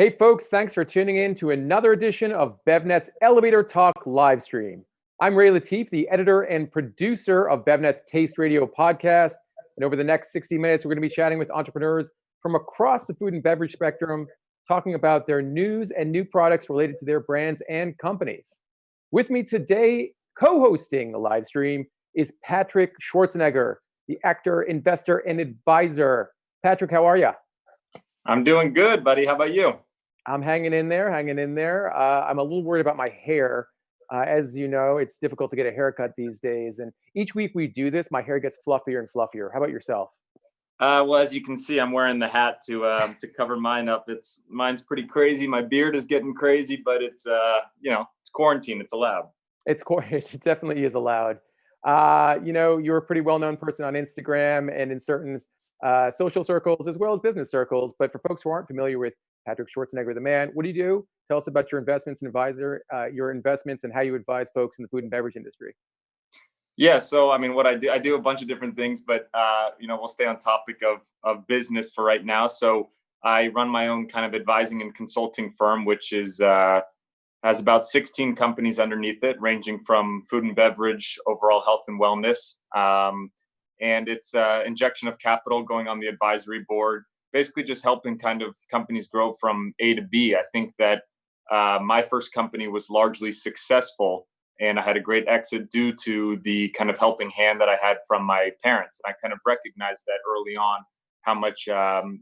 Hey folks, thanks for tuning in to another edition of BevNet's Elevator Talk Livestream. I'm Ray Latif, the editor and producer of BevNet's Taste Radio podcast. And over the next 60 minutes, we're going to be chatting with entrepreneurs from across the food and beverage spectrum, talking about their news and new products related to their brands and companies. With me today, co-hosting the live stream, is Patrick Schwarzenegger, the actor, investor, and advisor. Patrick, how are you? I'm doing good, buddy. How about you? I'm hanging in there. I'm a little worried about my hair. As you know, it's difficult to get a haircut these days. And each week we do this, my hair gets fluffier and fluffier. How about yourself? Well, as you can see, I'm wearing the hat to cover mine up. Mine's pretty crazy. My beard is getting crazy, but it's quarantine. It's allowed. It definitely is allowed. You're a pretty well-known person on Instagram and in certain social circles as well as business circles. But for folks who aren't familiar with Patrick Schwarzenegger, the man, what do you do? Tell us about your investments and your investments and how you advise folks in the food and beverage industry. Yeah, so I mean, what I do a bunch of different things, but we'll stay on topic of business for right now. So I run my own kind of advising and consulting firm, which has about 16 companies underneath it, ranging from food and beverage, overall health and wellness. And it's injection of capital going on the advisory board, basically just helping kind of companies grow from A to B. I think that my first company was largely successful and I had a great exit due to the kind of helping hand that I had from my parents. And I kind of recognized that early on, how much, an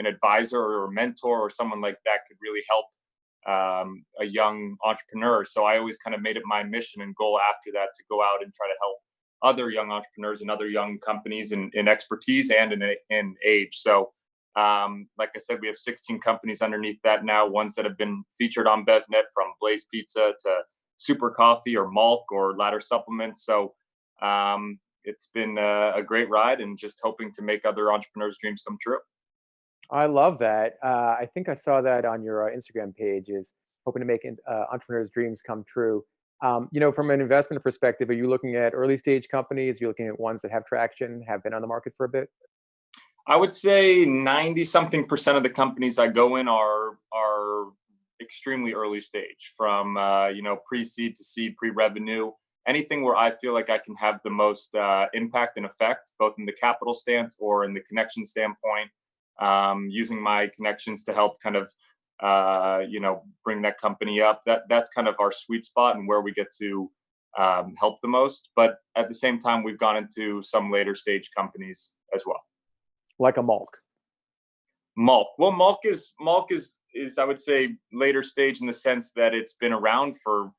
advisor or a mentor or someone like that could really help a young entrepreneur. So I always kind of made it my mission and goal after that to go out and try to help other young entrepreneurs and other young companies in expertise and in age. So like I said, we have 16 companies underneath that now, ones that have been featured on BevNet, from Blaze Pizza to Super Coffee or Malk or Ladder Supplements. So it's been a great ride and just hoping to make other entrepreneurs' dreams come true. I love that. I think I saw that on your Instagram page, is hoping to make entrepreneurs' dreams come true. From an investment perspective, are you looking at early stage companies? You're looking at ones that have traction, have been on the market for a bit? I would say 90-something% of the companies I go in are extremely early stage, from pre-seed to seed, pre-revenue, anything where I feel like I can have the most impact and effect, both in the capital stance or in the connection standpoint, using my connections to help kind of bring that company up. That's kind of our sweet spot and where we get to help the most. But at the same time, we've gone into some later stage companies as well. Like a Malk. Well, Malk is I would say later stage in the sense that it's been around for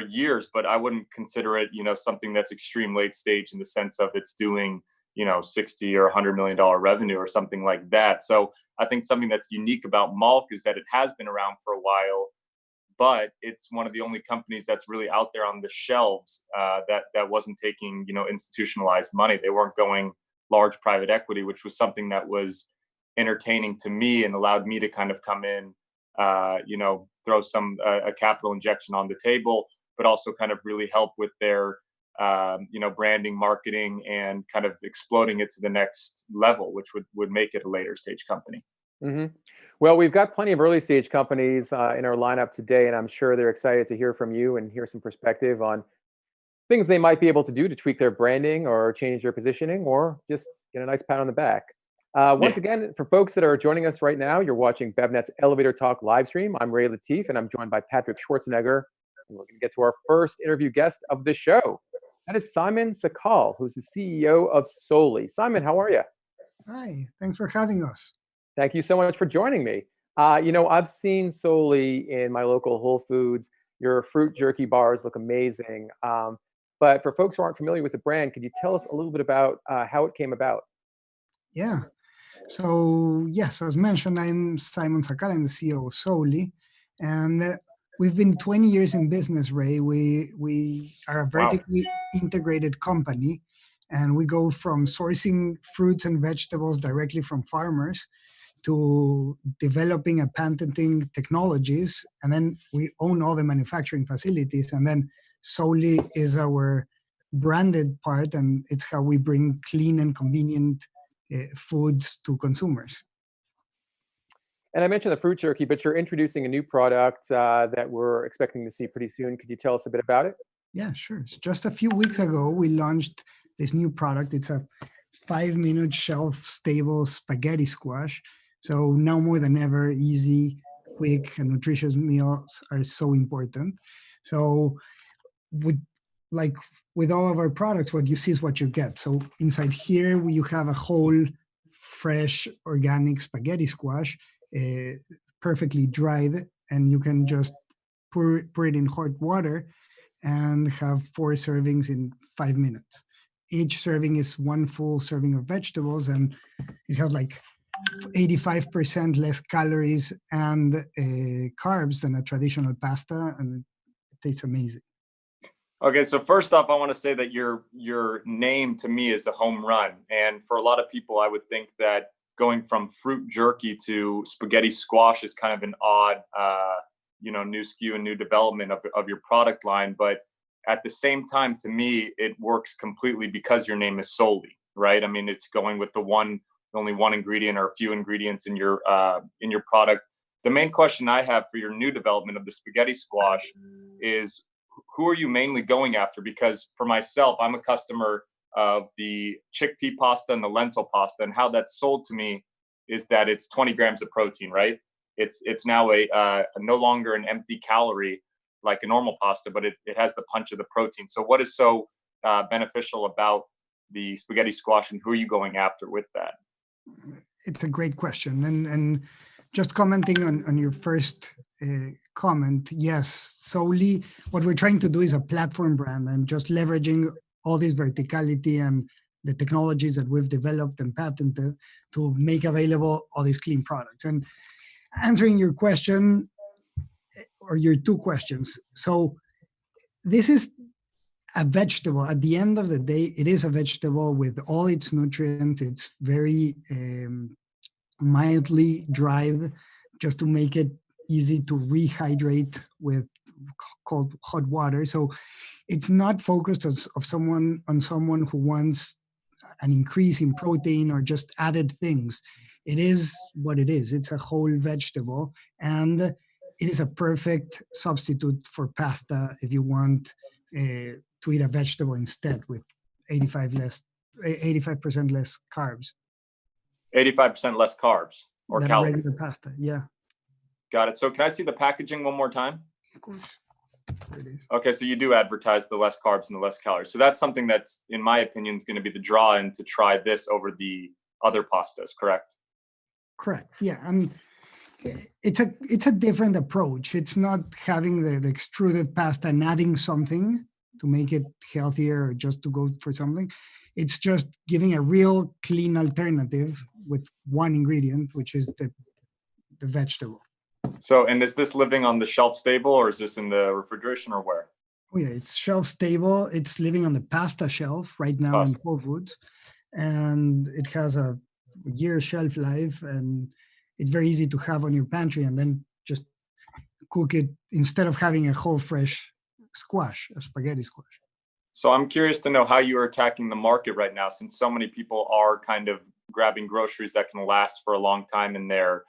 years, but I wouldn't consider it, something that's extreme late stage in the sense of it's doing, $60 or $100 million revenue or something like that. So I think something that's unique about Malk is that it has been around for a while, but it's one of the only companies that's really out there on the shelves that wasn't taking, institutionalized money. They weren't going large private equity, which was something that was entertaining to me and allowed me to kind of come in, throw some a capital injection on the table, but also kind of really help with their branding, marketing, and kind of exploding it to the next level, which would make it a later stage company. Mm-hmm. Well, we've got plenty of early stage companies in our lineup today, and I'm sure they're excited to hear from you and hear some perspective on things they might be able to do to tweak their branding or change their positioning or just get a nice pat on the back. Once again, for folks that are joining us right now, you're watching BevNet's Elevator Talk live stream. I'm Ray Latif, and I'm joined by Patrick Schwarzenegger. And we're going to get to our first interview guest of the show. That is Simon Sakal, who's the CEO of Soli. Simon, how are you? Hi, thanks for having us. Thank you so much for joining me. I've seen Soli in my local Whole Foods. Your fruit jerky bars look amazing. But for folks who aren't familiar with the brand, could you tell us a little bit about how it came about? Yeah. So, yes, as mentioned, I'm Simon Sakal. I'm the CEO of Soli. And we've been 20 years in business, Ray. We are a vertically integrated company, and we go from sourcing fruits and vegetables directly from farmers to developing and patenting technologies. And then we own all the manufacturing facilities. And then Soli is our branded part, and it's how we bring clean and convenient foods to consumers. And I mentioned the fruit jerky, but you're introducing a new product that we're expecting to see pretty soon. Could you tell us a bit about it? Yeah, sure. Just a few weeks ago, we launched this new product. It's a 5-minute shelf-stable spaghetti squash. So now more than ever, easy, quick, and nutritious meals are so important. So with like with all of our products, what you see is what you get. So inside here, you have a whole fresh organic spaghetti squash, uh, perfectly dried, and you can just pour it in hot water and have 4 servings in 5 minutes. Each serving is one full serving of vegetables, and it has like 85% less calories and carbs than a traditional pasta, and it tastes amazing. Okay, so first off, I want to say that your name to me is a home run, and for a lot of people, I would think that going from fruit jerky to spaghetti squash is kind of an odd, new SKU and new development of your product line. But at the same time, to me, it works completely because your name is Soli, right? I mean, it's going with only one ingredient or a few ingredients in your product. The main question I have for your new development of the spaghetti squash is, who are you mainly going after? Because for myself, I'm a customer of the chickpea pasta and the lentil pasta, and how that's sold to me is that it's 20 grams of protein, right? It's now a no longer an empty calorie like a normal pasta, but it has the punch of the protein. So what is so beneficial about the spaghetti squash, and who are you going after with that? It's a great question, and just commenting on your first comment, yes, Soli, what we're trying to do is a platform brand and just leveraging all this verticality and the technologies that we've developed and patented to make available all these clean products. And answering your question, or your two questions, so this is a vegetable. At the end of the day, it is a vegetable with all its nutrients. It's very mildly dried, just to make it easy to rehydrate with cold hot water. So it's not focused on someone who wants an increase in protein or just added things. It is what it is. It's a whole vegetable, and it is a perfect substitute for pasta if you want to eat a vegetable instead, with 85% less carbs. 85% less carbs or than calories. regular pasta. Yeah, Got it. So can I see the packaging one more time? of course. There it is. Okay, so you do advertise the less carbs and the less calories. So that's something that's, in my opinion, is going to be the draw in to try this over the other pastas, correct? Correct. Yeah, it's a different approach. It's not having the extruded pasta and adding something to make it healthier or just to go for something. It's just giving a real clean alternative with one ingredient, which is the vegetable. So, and is this living on the shelf stable, or is this in the refrigeration, or where? Oh yeah, it's shelf stable. It's living on the pasta shelf right now in Whole Foods, and it has a year shelf life, and it's very easy to have on your pantry, and then just cook it instead of having a whole fresh squash, a spaghetti squash. So I'm curious to know how you are attacking the market right now, since so many people are kind of grabbing groceries that can last for a long time in their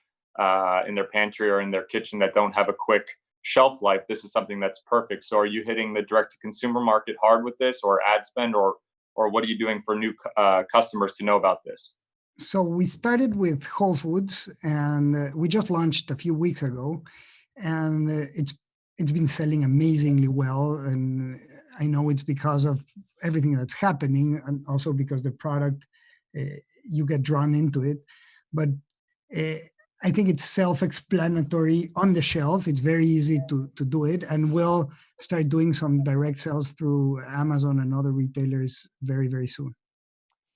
pantry or in their kitchen that don't have a quick shelf life. This is something that's perfect. So are you hitting the direct to consumer market hard with this, or ad spend, or what are you doing for new customers to know about this? So we started with Whole Foods, and we just launched a few weeks ago, and it's been selling amazingly well. And I know it's because of everything that's happening, and also because the product, you get drawn into it. But I think it's self-explanatory on the shelf. It's very easy to do it, and we'll start doing some direct sales through Amazon and other retailers very, very soon.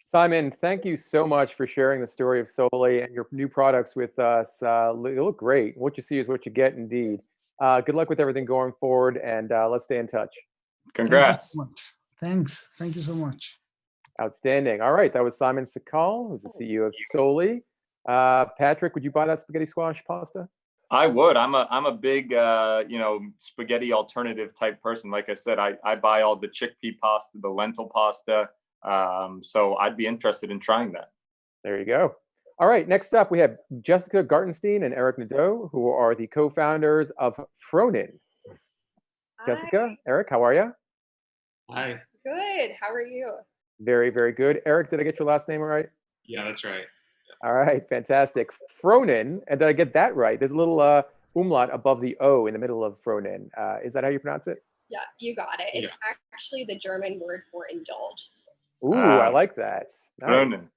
Simon, thank you so much for sharing the story of Soli and your new products with us. They look great. What you see is what you get, indeed. Good luck with everything going forward, and let's stay in touch. Congrats. Thank you so much. Thanks. Thank you so much. Outstanding. All right, that was Simon Sakal, who's the CEO of Soli. Patrick, would you buy that spaghetti squash pasta? I would. I'm a big spaghetti alternative type person. Like I said, I buy all the chickpea pasta, the lentil pasta. So I'd be interested in trying that. There you go. All right, next up we have Jessica Gartenstein and Eric Nadeau, who are the co-founders of Frohnen. Hi, Jessica, Eric, how are you? Hi. good. How are you? Very, very good. Eric, did I get your last name right? Yeah, that's right. All right, fantastic. Frohnen, and did I get that right? There's a little umlaut above the O in the middle of Frohnen. Is that how you pronounce it? Yeah, you got it. It's Yeah. actually the German word for indulge. Ooh, I like that. Nice. Frohnen.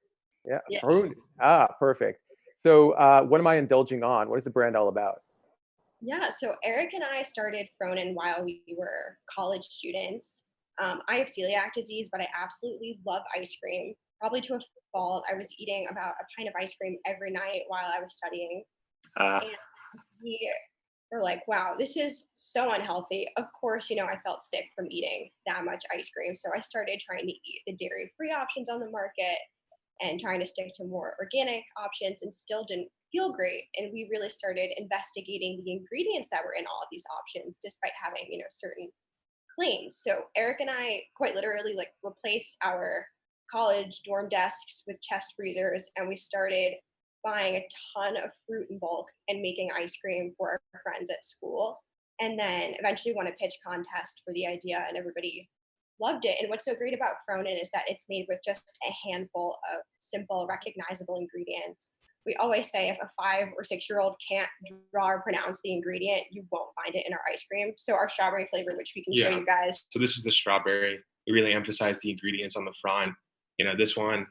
Yeah, Yeah. Frohnen. Ah, perfect. So what am I indulging on? What is the brand all about? Yeah, so Eric and I started Frohnen while we were college students. I have celiac disease, but I absolutely love ice cream. Probably to a fault. I was eating about a pint of ice cream every night while I was studying. Uh, And we were like, wow, this is so unhealthy. Of course, I felt sick from eating that much ice cream. So I started trying to eat the dairy-free options on the market and trying to stick to more organic options, and still didn't feel great. And we really started investigating the ingredients that were in all of these options, despite having, certain claims. So Eric and I quite literally replaced our college dorm desks with chest freezers, and we started buying a ton of fruit in bulk and making ice cream for our friends at school. And then eventually won a pitch contest for the idea, and everybody loved it. And what's so great about Frohnen is that it's made with just a handful of simple, recognizable ingredients. We always say if a 5 or 6-year-old can't draw or pronounce the ingredient, you won't find it in our ice cream. So our strawberry flavor, which we can show Yeah. you guys. So this is the strawberry. We really emphasize the ingredients on the front. This one,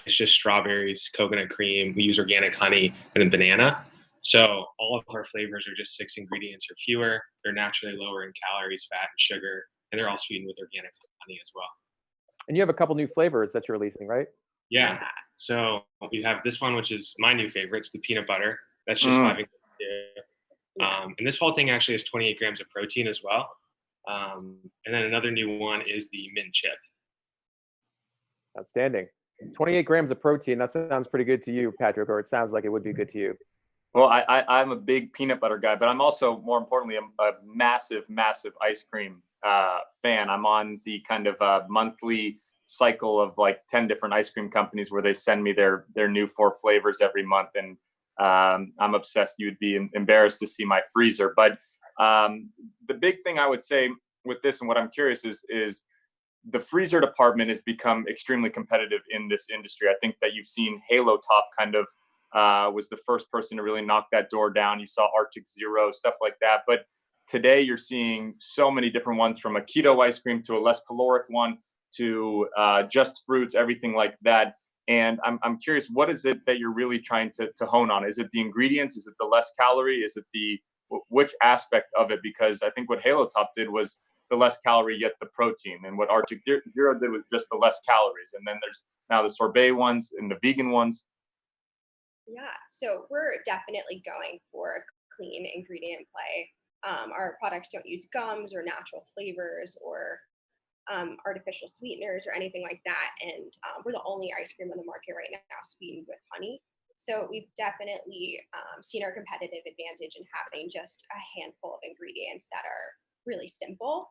it's just strawberries, coconut cream. We use organic honey and then banana. So all of our flavors are just 6 ingredients or fewer. They're naturally lower in calories, fat, and sugar, and they're all sweetened with organic honey as well. And you have a couple new flavors that you're releasing, right? Yeah. So you have this one, which is my new favorite. It's the peanut butter. That's just 5 ingredients. And this whole thing actually has 28 grams of protein as well. And then another new one is the mint chip. Outstanding. 28 grams of protein. That sounds pretty good to you, Patrick, or it sounds like it would be good to you. well, I'm a big peanut butter guy, but I'm also, more importantly, a massive, massive ice cream fan. I'm on the kind of monthly cycle of like 10 different ice cream companies where they send me their new 4 flavors every month. And I'm obsessed. You'd be embarrassed to see my freezer. But the big thing I would say with this, and what I'm curious is the freezer department has become extremely competitive in this industry. I think that you've seen Halo Top kind of was the first person to really knock that door down. You saw Arctic Zero, stuff like that. But today you're seeing so many different ones, from a keto ice cream to a less caloric one to just fruits, everything like that. And I'm curious, what is it that you're really trying to hone on? Is it the ingredients? Is it the less calorie? Is it which aspect of it? Because I think what Halo Top did was the less calorie, yet the protein. And what Arctic Zero did was just the less calories. And then there's now the sorbet ones and the vegan ones. Yeah, so we're definitely going for a clean ingredient play. Our products don't use gums or natural flavors or artificial sweeteners or anything like that. And we're the only ice cream on the market right now sweetened with honey. So we've definitely seen our competitive advantage in having just a handful of ingredients that are really simple.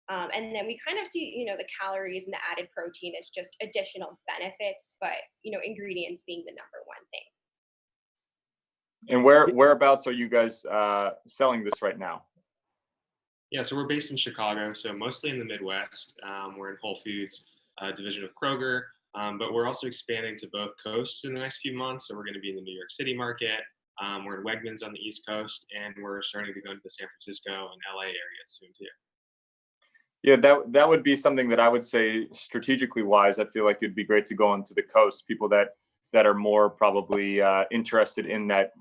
And then we kind of see, the calories and the added protein as just additional benefits, but, ingredients being the number one thing. And whereabouts are you guys selling this right now? Yeah, so we're based in Chicago, so mostly in the Midwest. We're in Whole Foods, division of Kroger, but we're also expanding to both coasts in the next few months. So we're going to be in the New York City market. We're in Wegmans on the East Coast, and we're starting to go into the San Francisco and LA areas soon too. Yeah, that would be something that I would say strategically wise. I feel like it'd be great to go onto the coast. People that are more probably interested in that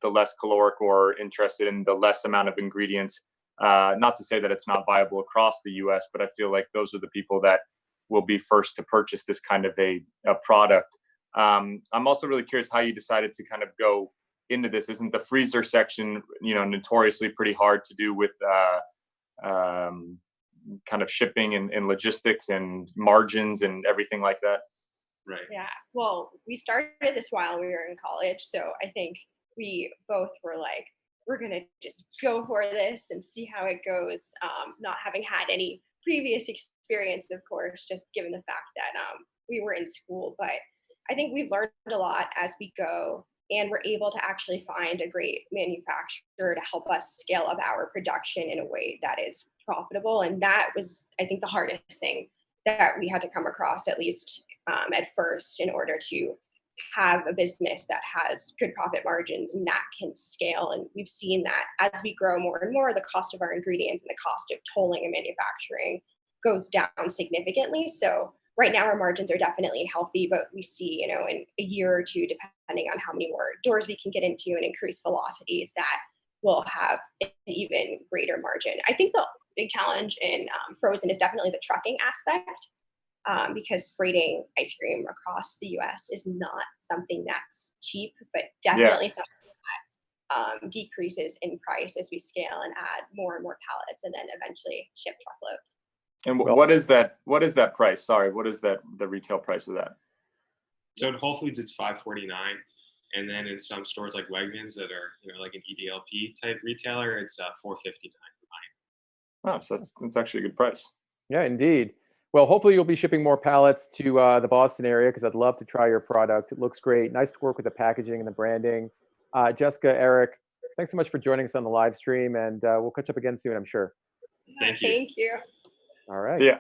the less caloric, or interested in the less amount of ingredients. Not to say that it's not viable across the U.S., but I feel like those are the people that will be first to purchase this kind of a product. I'm also really curious how you decided to kind of go into this. Isn't the freezer section, notoriously pretty hard to do with kind of shipping and logistics and margins and everything like that? Right. Yeah. Well, we started this while we were in college. So I think we both were like, we're going to just go for this and see how it goes. Not having had any previous experience, of course, just given the fact that we were in school. But I think we've learned a lot as we go, and we're able to actually find a great manufacturer to help us scale up our production in a way that is profitable. And that was, I think, the hardest thing that we had to come across, at least at first, in order to have a business that has good profit margins and that can scale. And we've seen that as we grow more and more, the cost of our ingredients and the cost of tolling and manufacturing goes down significantly. So right now our margins are definitely healthy, but we see, in a year or two, depending on how many more doors we can get into and increase velocities, that will have an even greater margin. I think the big challenge in frozen is definitely the trucking aspect. Because freighting ice cream across the US is not something that's cheap, but definitely something that decreases in price as we scale and add more and more pallets and then eventually ship truckloads. And what is that? What is that price? Sorry, what is that? The retail price of that? So at Whole Foods, it's $5.49, and then in some stores like Wegmans that are like an EDLP type retailer, it's $4.59. Oh, so that's actually a good price. Yeah, indeed. Well, hopefully you'll be shipping more pallets to the Boston area, because I'd love to try your product. It looks great. Nice to work with the packaging and the branding. Jessica, Eric, thanks so much for joining us on the live stream, and we'll catch up again soon, I'm sure. Thank you. Thank you. All right. See ya.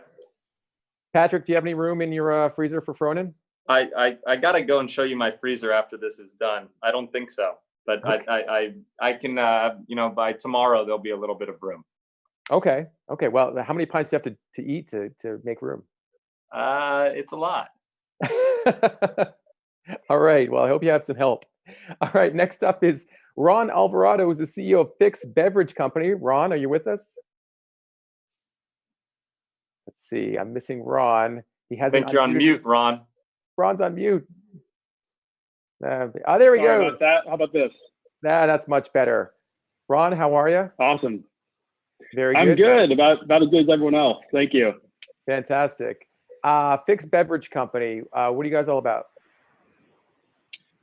Patrick, do you have any room in your freezer for Frohnen? I gotta go and show you my freezer after this is done. I don't think so, but Okay. I can by tomorrow there'll be a little bit of room. Okay. Okay. Well, how many pints do you have to eat to make room? It's a lot. All right. Well, I hope you have some help. All right. Next up is Ron Alvarado, who's the CEO of Ficks Beverage Company. Ron, are you with us? Let's see. I'm missing Ron. He I hasn't. think you're on mute, Ron. Ron's on mute. There we Sorry go. about that. How about this? That's much better. Ron, how are you? Awesome. Very I'm good. About as good as everyone else. Thank you. Fantastic. Ficks Beverage Company. What are you guys all about?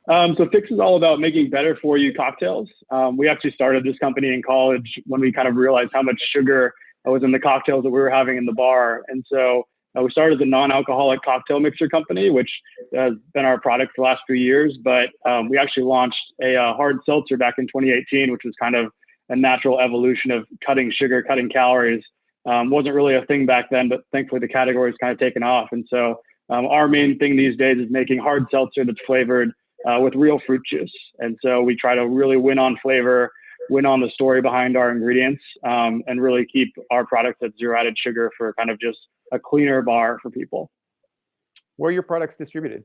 So Ficks is all about making better for you cocktails. We actually started this company in college when we kind of realized how much sugar was in the cocktails that we were having in the bar. And so we started the non-alcoholic cocktail mixer company, which has been our product for the last few years. But we actually launched a hard seltzer back in 2018, which was kind of a natural evolution of cutting sugar, cutting calories. Wasn't really a thing back then, but thankfully the category's kind of taken off. And so our main thing these days is making hard seltzer that's flavored with real fruit juice. And so we try to really win on flavor, win on the story behind our ingredients, and really keep our products at zero added sugar for kind of just a cleaner bar for people. Where are your products distributed?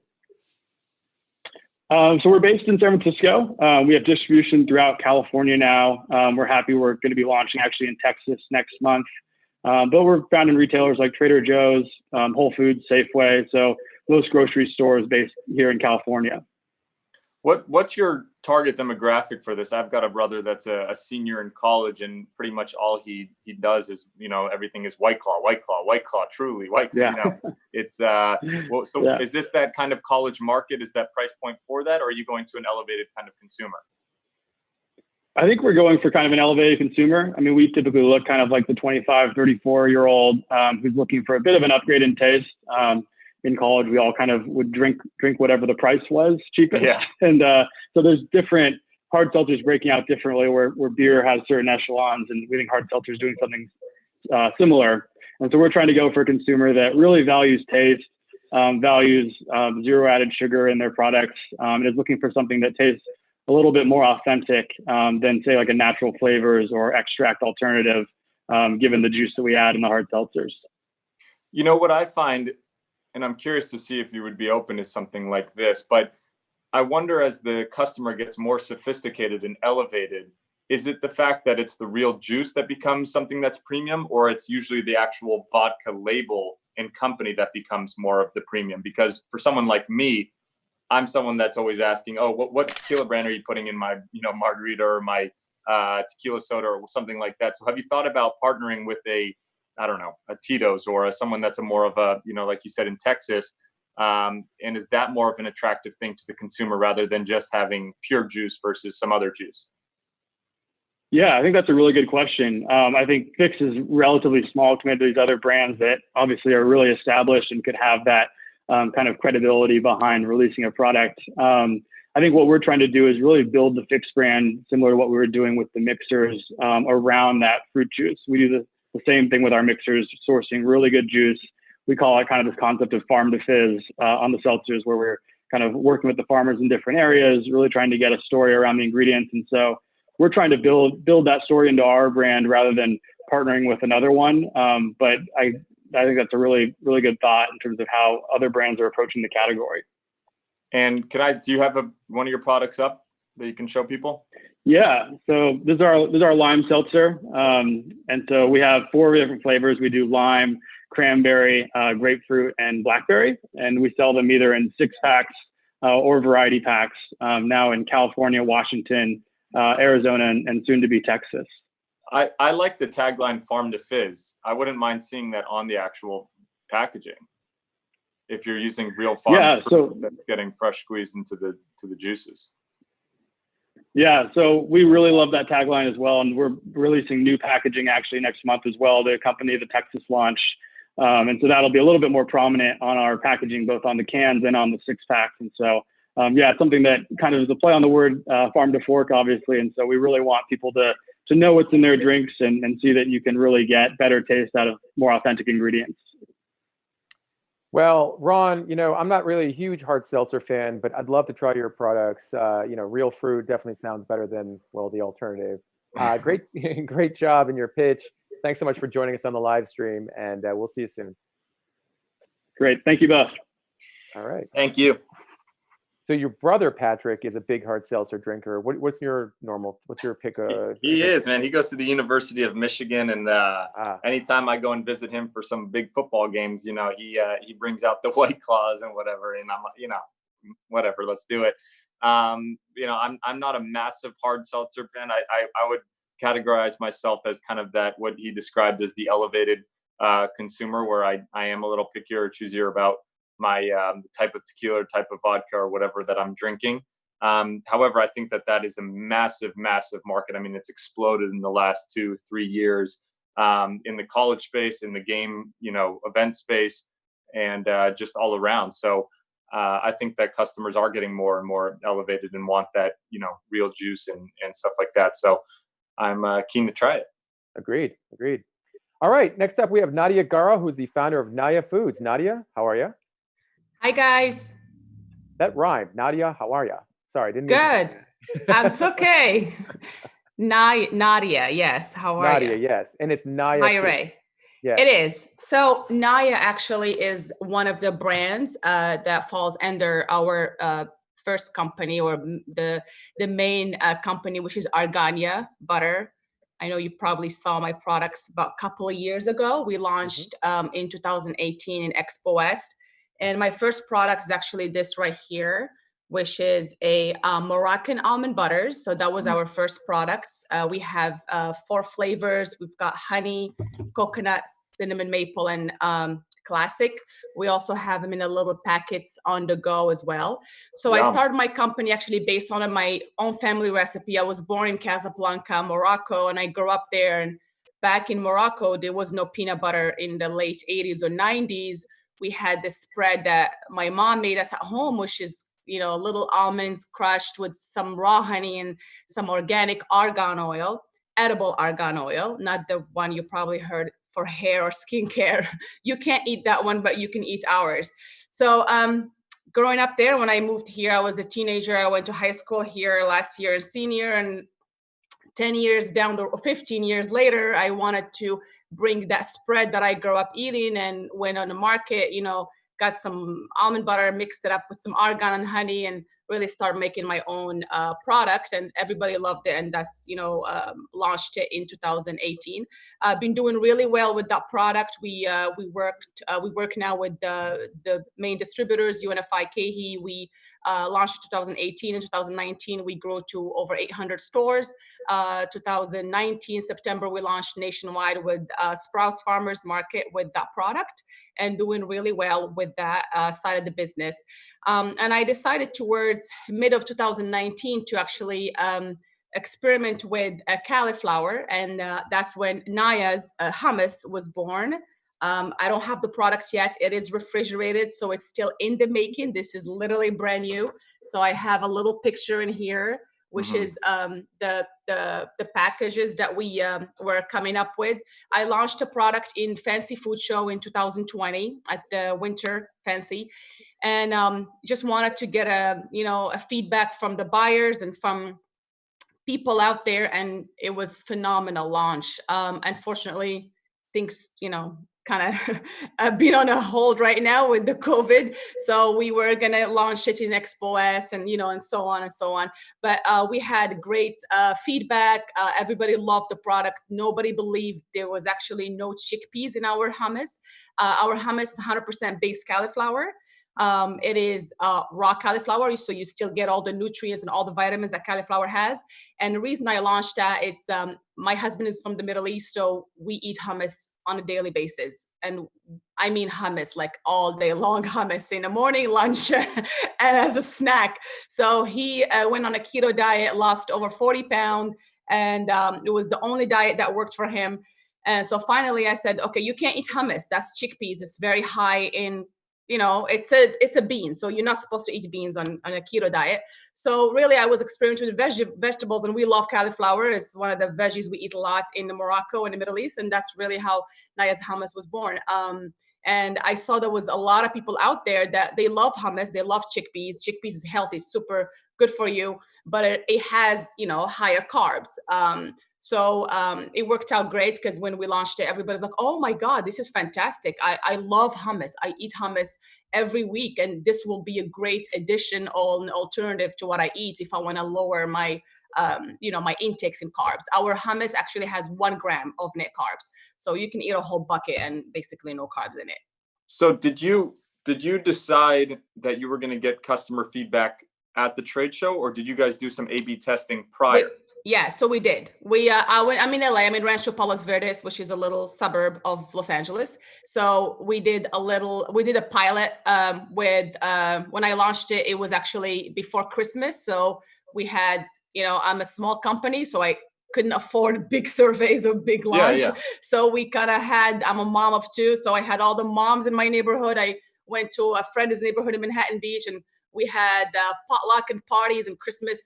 So we're based in San Francisco. We have distribution throughout California now. We're happy we're going to be launching actually in Texas next month. But we're found in retailers like Trader Joe's, Whole Foods, Safeway. So most grocery stores based here in California. What's your target demographic for this? I've got a brother that's a senior in college, and pretty much all he does is, everything is White Claw, Truly, White Claw. Yeah. It's Is this that kind of college market? Is that price point for that, or are you going to an elevated kind of consumer? I think we're going for kind of an elevated consumer. I mean, we typically look kind of like the 25, 34-year-old who's looking for a bit of an upgrade in taste. In college, we all kind of would drink whatever the price was cheapest. Yeah. And so there's different hard seltzers breaking out differently where beer has certain echelons, and we think hard seltzer is doing something similar. And so we're trying to go for a consumer that really values taste, values zero added sugar in their products, and is looking for something that tastes a little bit more authentic than say like a natural flavors or extract alternative, given the juice that we add in the hard seltzers. What I find, and I'm curious to see if you would be open to something like this, but I wonder, as the customer gets more sophisticated and elevated, is it the fact that it's the real juice that becomes something that's premium, or it's usually the actual vodka label and company that becomes more of the premium? Because for someone like me, I'm someone that's always asking, oh, what tequila brand are you putting in my margarita or my tequila soda or something like that? So have you thought about partnering with a Tito's or someone that's a more of a, like you said, in Texas? And is that more of an attractive thing to the consumer rather than just having pure juice versus some other juice? Yeah, I think that's a really good question. I think Ficks is relatively small compared to these other brands that obviously are really established and could have that kind of credibility behind releasing a product. I think what we're trying to do is really build the Ficks brand similar to what we were doing with the mixers around that fruit juice. We do the same thing with our mixers, sourcing really good juice. We call it kind of this concept of farm to fizz on the seltzers, where we're kind of working with the farmers in different areas, really trying to get a story around the ingredients. And so we're trying to build that story into our brand rather than partnering with another one. But I think that's a really, really good thought in terms of how other brands are approaching the category. And do you have one of your products up that you can show people? Yeah, so this is our lime seltzer. And so we have 4 different flavors. We do lime, cranberry, grapefruit, and blackberry. And we sell them either in 6-packs or variety packs now in California, Washington, Arizona, and soon to be Texas. I like the tagline "Farm to Fizz." I wouldn't mind seeing that on the actual packaging. If you're using real farm fruit that's getting fresh squeezed into the juices. Yeah, so we really love that tagline as well, and we're releasing new packaging actually next month as well to accompany the Texas launch. And so that'll be a little bit more prominent on our packaging, both on the cans and on the 6-packs. And so, it's something that kind of is a play on the word farm to fork, obviously. And so we really want people to know what's in their drinks and see that you can really get better taste out of more authentic ingredients. Well, Ron, I'm not really a huge hard seltzer fan, but I'd love to try your products. Real fruit definitely sounds better than, the alternative. Great job in your pitch. Thanks so much for joining us on the live stream, and we'll see you soon. Great. Thank you both. All right. Thank you. So your brother, Patrick, is a big hard seltzer drinker. What's your pick? He is, man. He goes to the University of Michigan, and anytime I go and visit him for some big football games, he brings out the White Claws and whatever, and I'm like, whatever, let's do it. I'm not a massive hard seltzer fan. I would categorize myself as kind of that, what he described as the elevated consumer, where I am a little pickier or choosier about my type of tequila, type of vodka, or whatever that I'm drinking. However, I think that is a massive, massive market. I mean, it's exploded in the last 2-3 years in the college space, in the game, event space, and just all around. So I think that customers are getting more and more elevated and want that, real juice and stuff like that. So I'm keen to try it. Agreed. All right. Next up, we have Nadia Gara, who's the founder of Naya Foods. Nadia, how are you? Hi, guys. That rhymed. Nadia, how are you? Sorry, didn't. Good. It's okay. Nadia, yes. How are you? Nadia, yes. And it's Naya. Hi, Ray. Yeah. It is. So Naya actually is one of the brands that falls under our first company, or the main company, which is Argania Butter. I know you probably saw my products about a couple of years ago. We launched in 2018 in Expo West. And my first product is actually this right here, which is a Moroccan almond butters. So that was our first products. We have 4 flavors. We've got honey, coconut, cinnamon, maple, and classic. We also have them in a little packets on the go as well. So I started my company actually based on my own family recipe. I was born in Casablanca, Morocco, and I grew up there. And back in Morocco, there was no peanut butter in the late 80s or 90s. We had this spread that my mom made us at home, which is, little almonds crushed with some raw honey and some organic argan oil, edible argan oil, not the one you probably heard for hair or skincare. You can't eat that one, but you can eat ours. So growing up there, when I moved here, I was a teenager. I went to high school here last year, senior, and 15 years later, I wanted to bring that spread that I grew up eating, and went on the market, got some almond butter, mixed it up with some argan and honey, and really started making my own product, and everybody loved it. And that's, launched it in 2018. Been doing really well with that product. We work now with the main distributors, UNFI KeHE. We launched in 2018. In 2019, we grew to over 800 stores. 2019, September, we launched nationwide with Sprouts Farmers Market with that product, and doing really well with that side of the business. And I decided towards mid of 2019 to actually experiment with cauliflower. And that's when Naya's hummus was born. I don't have the product yet. It is refrigerated, so it's still in the making. This is literally brand new. So I have a little picture in here, which is the packages that we were coming up with. I launched a product in Fancy Food Show in 2020 at the Winter Fancy, and just wanted to get a feedback from the buyers and from people out there, and it was phenomenal launch. Unfortunately, things kind of been on a hold right now with the COVID. So we were gonna launch it in Expo S and and so on and so on. But we had great feedback. Everybody loved the product. Nobody believed there was actually no chickpeas in our hummus. Our hummus is 100% based cauliflower. It is raw cauliflower, so you still get all the nutrients and all the vitamins that cauliflower has. And the reason I launched that is my husband is from the Middle East, so we eat hummus on a daily basis. And I mean hummus, like all day long hummus in the morning, lunch, and as a snack. So he went on a keto diet, lost over 40 pounds, and it was the only diet that worked for him. And so finally I said, okay, you can't eat hummus. That's chickpeas. It's very high in it's a bean, so you're not supposed to eat beans on a keto diet. So really, I was experimenting with vegetables, and we love cauliflower. It's one of the veggies we eat a lot in Morocco and the Middle East, and that's really how Naya's hummus was born. And I saw there was a lot of people out there that they love hummus, they love chickpeas. Chickpeas is healthy, super good for you, but it has higher carbs. So it worked out great because when we launched it, everybody's like, oh my God, this is fantastic. I love hummus. I eat hummus every week, and this will be a great addition or an alternative to what I eat if I want to lower my my intakes in carbs. Our hummus actually has 1 gram of net carbs. So you can eat a whole bucket and basically no carbs in it. So did you decide that you were going to get customer feedback at the trade show, or did you guys do some A/B testing prior? Yeah, so we did. I'm in LA. I'm in Rancho Palos Verdes, which is a little suburb of Los Angeles. So we did a pilot with when I launched it. It was actually before Christmas. So we had, I'm a small company, so I couldn't afford big surveys or big launch. Yeah. So we kind of I'm a mom of 2, so I had all the moms in my neighborhood. I went to a friend's neighborhood in Manhattan Beach, and we had potluck and parties and Christmas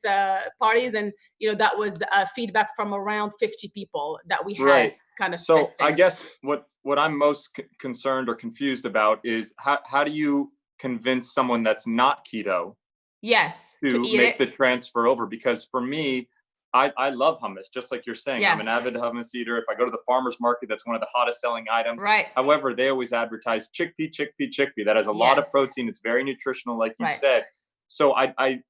parties, and that was feedback from around 50 people that we had kind of So testing. I guess what I'm most concerned or confused about is how do you convince someone that's not keto to make the transfer over? Because for me, I love hummus, just like you're saying. I'm an avid hummus eater. If I go to the farmer's market, that's one of the hottest selling items. Right. However, they always advertise chickpea. That has a lot of protein. It's very nutritional, like you said. So I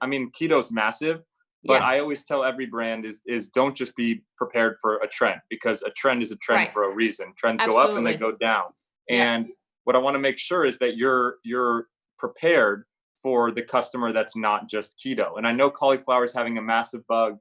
mean, keto's massive, but I always tell every brand is don't just be prepared for a trend, because a trend is a trend for a reason. Trends go up and they go down. And what I want to make sure is that you're prepared for the customer that's not just keto. And I know cauliflower is having a massive bug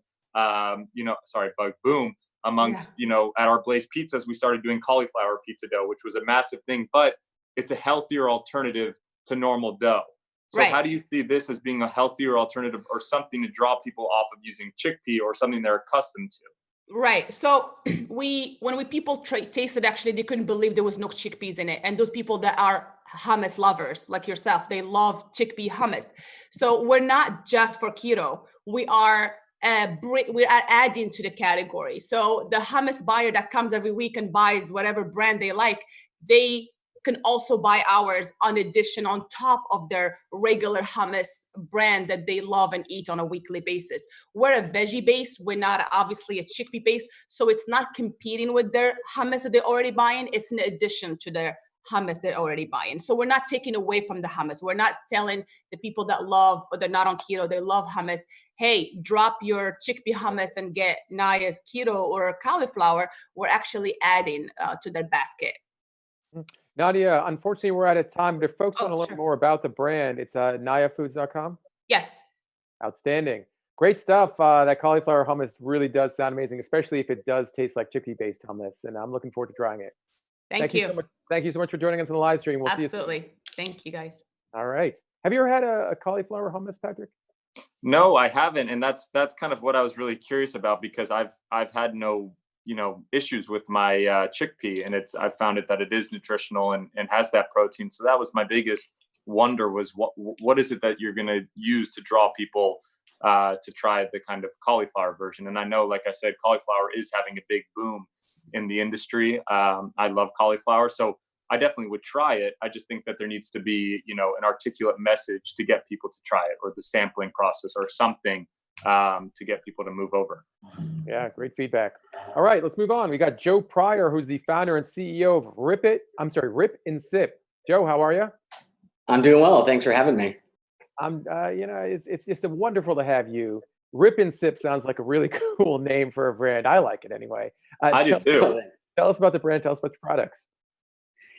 boom amongst, at our Blaze Pizzas, we started doing cauliflower pizza dough, which was a massive thing, but it's a healthier alternative to normal dough. So how do you see this as being a healthier alternative or something to draw people off of using chickpea or something they're accustomed to? Right. So when people tasted, actually, they couldn't believe there was no chickpeas in it. And those people that are hummus lovers like yourself, they love chickpea hummus. So we're not just for keto. We are adding to the category. So the hummus buyer that comes every week and buys whatever brand they like, they can also buy ours on addition on top of their regular hummus brand that they love and eat on a weekly basis. We're a veggie base. We're not obviously a chickpea base. So it's not competing with their hummus that they're already buying. It's in addition to their hummus they're already buying. So we're not taking away from the hummus. We're not telling the people that love, or they're not on keto, they love hummus, hey, drop your chickpea hummus and get Naya's keto or cauliflower. We're actually adding to their basket. Nadia, unfortunately, we're out of time, but if folks want to learn more about the brand, it's nayafoods.com? Yes. Outstanding. Great stuff. That cauliflower hummus really does sound amazing, especially if it does taste like chickpea-based hummus, and I'm looking forward to trying it. Thank you. So much. Thank you so much for joining us on the live stream. We'll see you soon. Absolutely. Thank you, guys. All right. Have you ever had a cauliflower hummus, Patrick? No, I haven't, and that's kind of what I was really curious about, because I've had no issues with my chickpea, and I found that it is nutritional and has that protein. So that was my biggest wonder, was what is it that you're going to use to draw people to try the kind of cauliflower version. And I know, like I said, cauliflower is having a big boom in the industry. I love cauliflower, so I definitely would try it. I just think that there needs to be, an articulate message to get people to try it, or the sampling process or something to get people to move over. Yeah, great feedback. All right, let's move on. We got Joe Pryor, who's the founder and CEO of Rip and Sip. Joe, how are you? I'm doing well. Thanks for having me. It's just wonderful to have you. Rip and Sip sounds like a really cool name for a brand. I like it anyway. I do too. Tell us about the brand. Tell us about your products.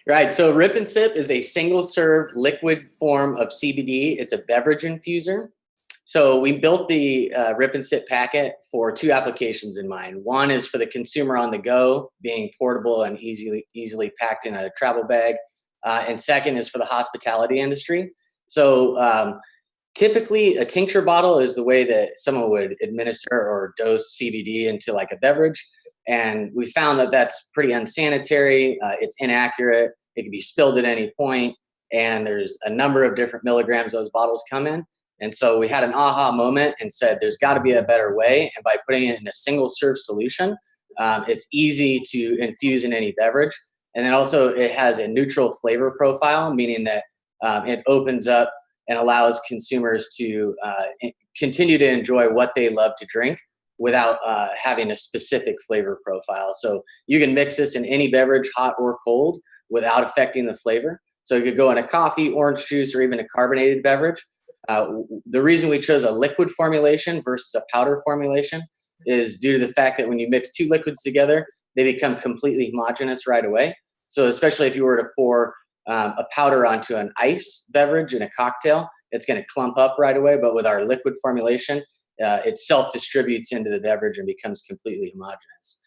Right. So Rip and Sip is a single-serve liquid form of CBD. It's a beverage infuser. So we built the Rip and Sip packet for two applications in mind. One is for the consumer on the go, being portable and easily packed in a travel bag. And second is for the hospitality industry. So typically a tincture bottle is the way that someone would administer or dose CBD into like a beverage. And we found that that's pretty unsanitary. It's inaccurate. It can be spilled at any point. And there's a number of different milligrams those bottles come in. And so we had an aha moment and said, there's got to be a better way. And by putting it in a single serve solution, it's easy to infuse in any beverage. And then also it has a neutral flavor profile, meaning that it opens up and allows consumers to continue to enjoy what they love to drink without having a specific flavor profile. So you can mix this in any beverage, hot or cold, without affecting the flavor. So you could go in a coffee, orange juice, or even a carbonated beverage. The reason we chose a liquid formulation versus a powder formulation is due to the fact that when you mix two liquids together, they become completely homogeneous right away. So especially if you were to pour a powder onto an ice beverage in a cocktail, it's going to clump up right away. But with our liquid formulation, it self-distributes into the beverage and becomes completely homogeneous.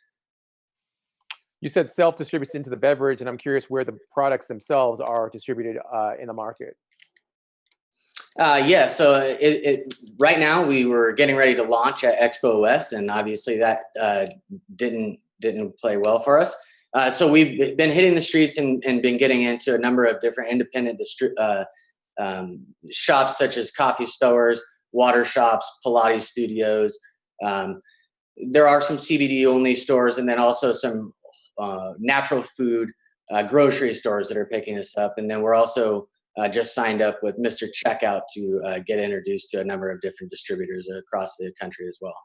You said self-distributes into the beverage, and I'm curious where the products themselves are distributed in the market. Yeah, so right now we were getting ready to launch at Expo West, and obviously that didn't play well for us. So we've been hitting the streets and been getting into a number of different independent shops, such as coffee stores, water shops, Pilates studios. There are some CBD only stores, and then also some natural food grocery stores that are picking us up. And then we're also just signed up with Mr. Checkout to get introduced to a number of different distributors across the country as well.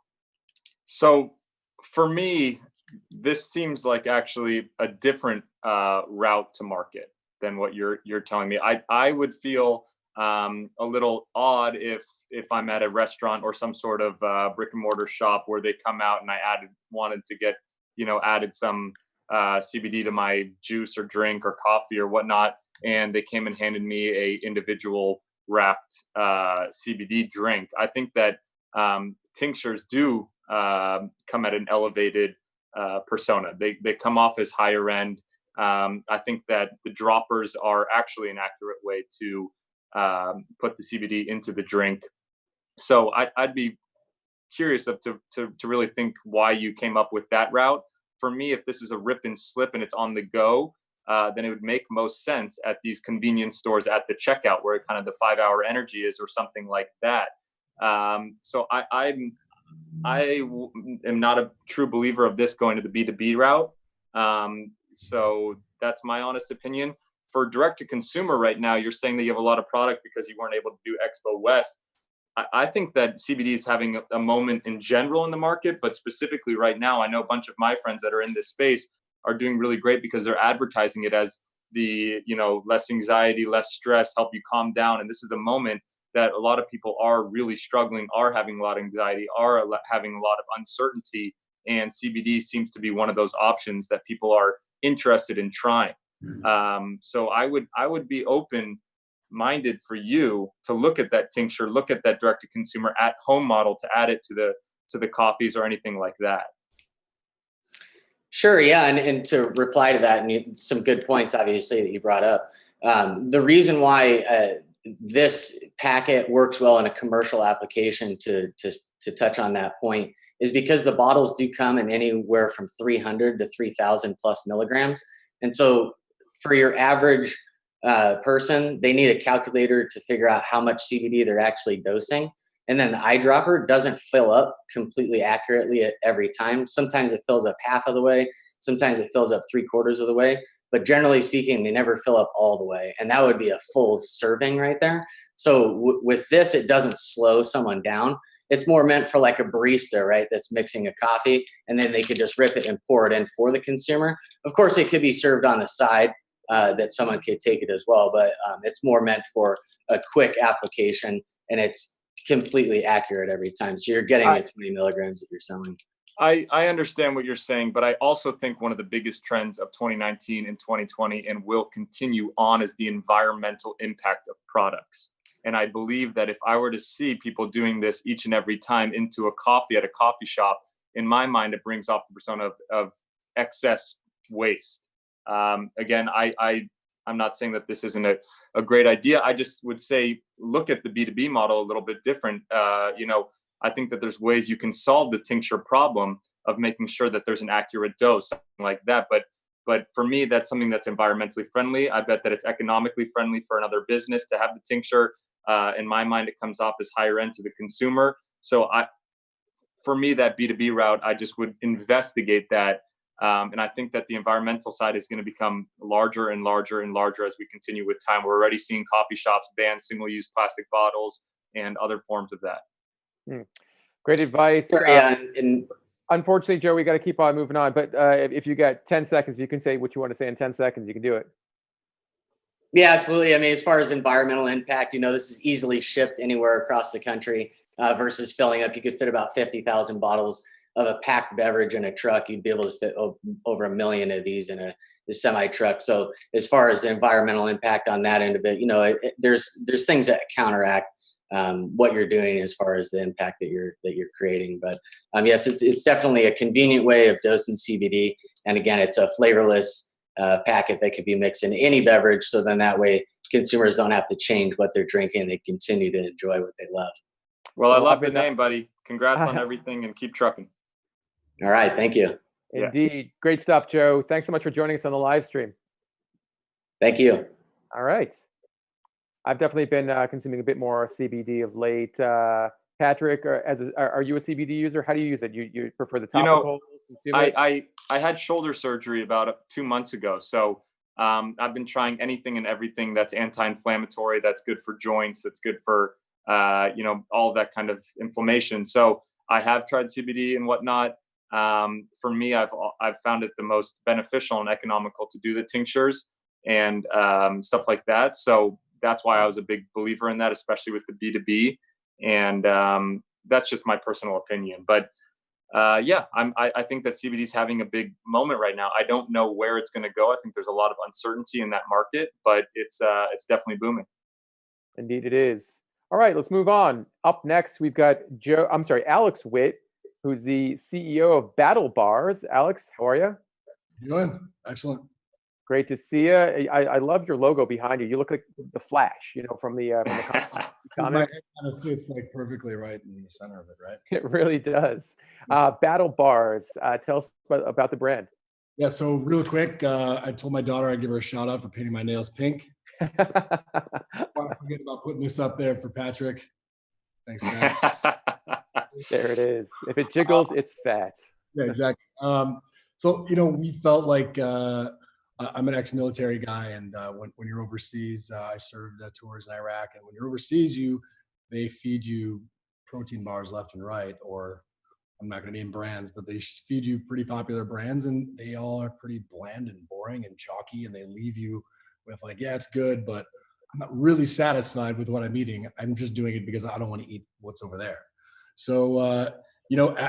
So for me, this seems like actually a different route to market than what you're telling me. I would feel a little odd if I'm at a restaurant or some sort of brick and mortar shop where they come out and I wanted to get, added some CBD to my juice or drink or coffee or whatnot, and they came and handed me a individual wrapped CBD drink. I think that tinctures do come at an elevated persona. They come off as higher end. I think that the droppers are actually an accurate way to put the CBD into the drink. So I'd be curious to really think why you came up with that route. For me, if this is a rip and slip and it's on the go, then it would make most sense at these convenience stores at the checkout where kind of the 5-hour energy is or something like that. So I am not a true believer of this going to the B2B route. So that's my honest opinion. For direct to consumer right now, you're saying that you have a lot of product because you weren't able to do Expo West. I think that CBD is having a moment in general in the market, but specifically right now, I know a bunch of my friends that are in this space are doing really great because they're advertising it as the, less anxiety, less stress, help you calm down. And this is a moment that a lot of people are really struggling, are having a lot of anxiety, are having a lot of uncertainty. And CBD seems to be one of those options that people are interested in trying. So I would be open-minded for you to look at that tincture, look at that direct-to-consumer at-home model to add it to the coffees or anything like that. Sure, yeah, and to reply to that, and some good points, obviously, that you brought up. The reason why this packet works well in a commercial application to touch on that point is because the bottles do come in anywhere from 300 to 3,000 plus milligrams. And so for your average person, they need a calculator to figure out how much CBD they're actually dosing. And then the eyedropper doesn't fill up completely accurately at every time. Sometimes it fills up half of the way. Sometimes it fills up 3/4 of the way. But generally speaking, they never fill up all the way. And that would be a full serving right there. So with this, it doesn't slow someone down. It's more meant for like a barista, right? That's mixing a coffee, and then they could just rip it and pour it in for the consumer. Of course, it could be served on the side that someone could take it as well. But it's more meant for a quick application, and it's completely accurate every time. So you're getting the 20 milligrams that you're selling. I understand what you're saying, but I also think one of the biggest trends of 2019 and 2020 and will continue on is the environmental impact of products. And I believe that if I were to see people doing this each and every time into a coffee at a coffee shop, in my mind, it brings off the persona of excess waste. Again, I'm not saying that this isn't a great idea. I just would say, look at the B2B model a little bit different. I think that there's ways you can solve the tincture problem of making sure that there's an accurate dose, something like that. But for me, that's something that's environmentally friendly. I bet that it's economically friendly for another business to have the tincture. In my mind, it comes off as higher end to the consumer. So for me, that B2B route, I just would investigate that. And I think that the environmental side is going to become larger and larger and larger as we continue with time. We're already seeing coffee shops ban single-use plastic bottles and other forms of that. Great advice. Sure, yeah, unfortunately, Joe, we got to keep on moving on. But if you got 10 seconds, you can say what you want to say in 10 seconds. You can do it. Yeah, absolutely. I mean, as far as environmental impact, this is easily shipped anywhere across the country versus filling up. You could fit about 50,000 bottles of a packed beverage in a truck. You'd be able to fit over 1 million of these in a semi truck. So as far as the environmental impact on that end of it, there's things that counteract what you're doing as far as the impact that you're creating. But yes, it's definitely a convenient way of dosing CBD. And again, it's a flavorless packet that could be mixed in any beverage. So then that way consumers don't have to change what they're drinking. They continue to enjoy what they love. Well, I love the name, buddy. Congrats on everything and keep trucking. All right. Thank you. Indeed. Yeah. Great stuff, Joe. Thanks so much for joining us on the live stream. Thank you. All right. I've definitely been consuming a bit more CBD of late. Patrick, are you a CBD user? How do you use it? You prefer the topical? I had shoulder surgery about 2 months ago. So I've been trying anything and everything that's anti-inflammatory, that's good for joints, that's good for, all that kind of inflammation. So I have tried CBD and whatnot. For me, I've found it the most beneficial and economical to do the tinctures and stuff like that. So that's why I was a big believer in that, especially with the B2B. And that's just my personal opinion. But I think that CBD is having a big moment right now. I don't know where it's going to go. I think there's a lot of uncertainty in that market, but it's definitely booming. Indeed, it is. All right, let's move on. Up next, we've got Alex Witt, who's the CEO of Battle Bars. Alex, how are you? Doing excellent. Great to see you. I love your logo behind you. You look like the Flash, from the comics. My head kind of fits like perfectly right in the center of it, right? It really does. Battle Bars. Tell us about the brand. Yeah. So real quick, I told my daughter I'd give her a shout out for painting my nails pink. I want to forget about putting this up there for Patrick. Thanks, man. There it is. If it jiggles, it's fat. Yeah, exactly. So we felt like. I'm an ex-military guy, and when you're overseas, I served tours in Iraq, and when you're overseas, they feed you protein bars left and right, or I'm not going to name brands, but they feed you pretty popular brands, and they all are pretty bland and boring and chalky, and they leave you with like, yeah, it's good, but I'm not really satisfied with what I'm eating. I'm just doing it because I don't want to eat what's over there. So,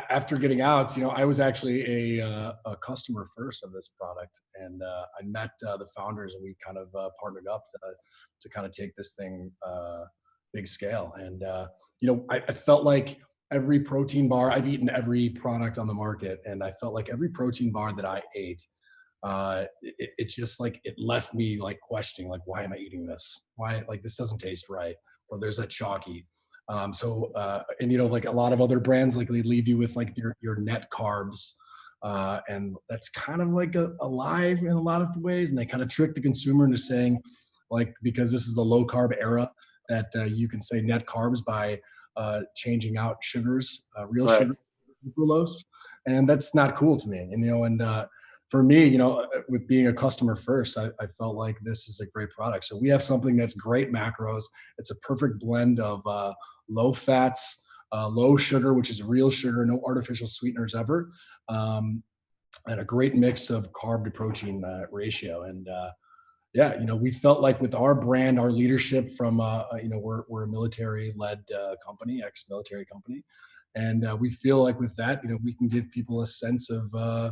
after getting out, I was actually a customer first of this product, and I met the founders, and we kind of partnered up to kind of take this thing big scale. And I felt like every protein bar, I've eaten every product on the market, and I felt like every protein bar that I ate it just like, it left me like questioning, like, why am I eating this? Why, like, this doesn't taste right. Or there's that chalky. And you know, like a lot of other brands, like they leave you with like your net carbs. And that's kind of like a lie in a lot of ways. And they kind of trick the consumer into saying, like, because this is the low carb era, that you can say net carbs by changing out sugars, real Right. sugar, glucose. And that's not cool to me. And, you know, and for me, you know, with being a customer first, I felt like this is a great product. So we have something that's great macros. It's a perfect blend of low fats, low sugar, which is real sugar, no artificial sweeteners ever, and a great mix of carb to protein ratio. And yeah, you know, we felt like with our brand, our leadership from, you know, we're a military-led company, ex-military company, and we feel like with that, you know, we can give people a sense of,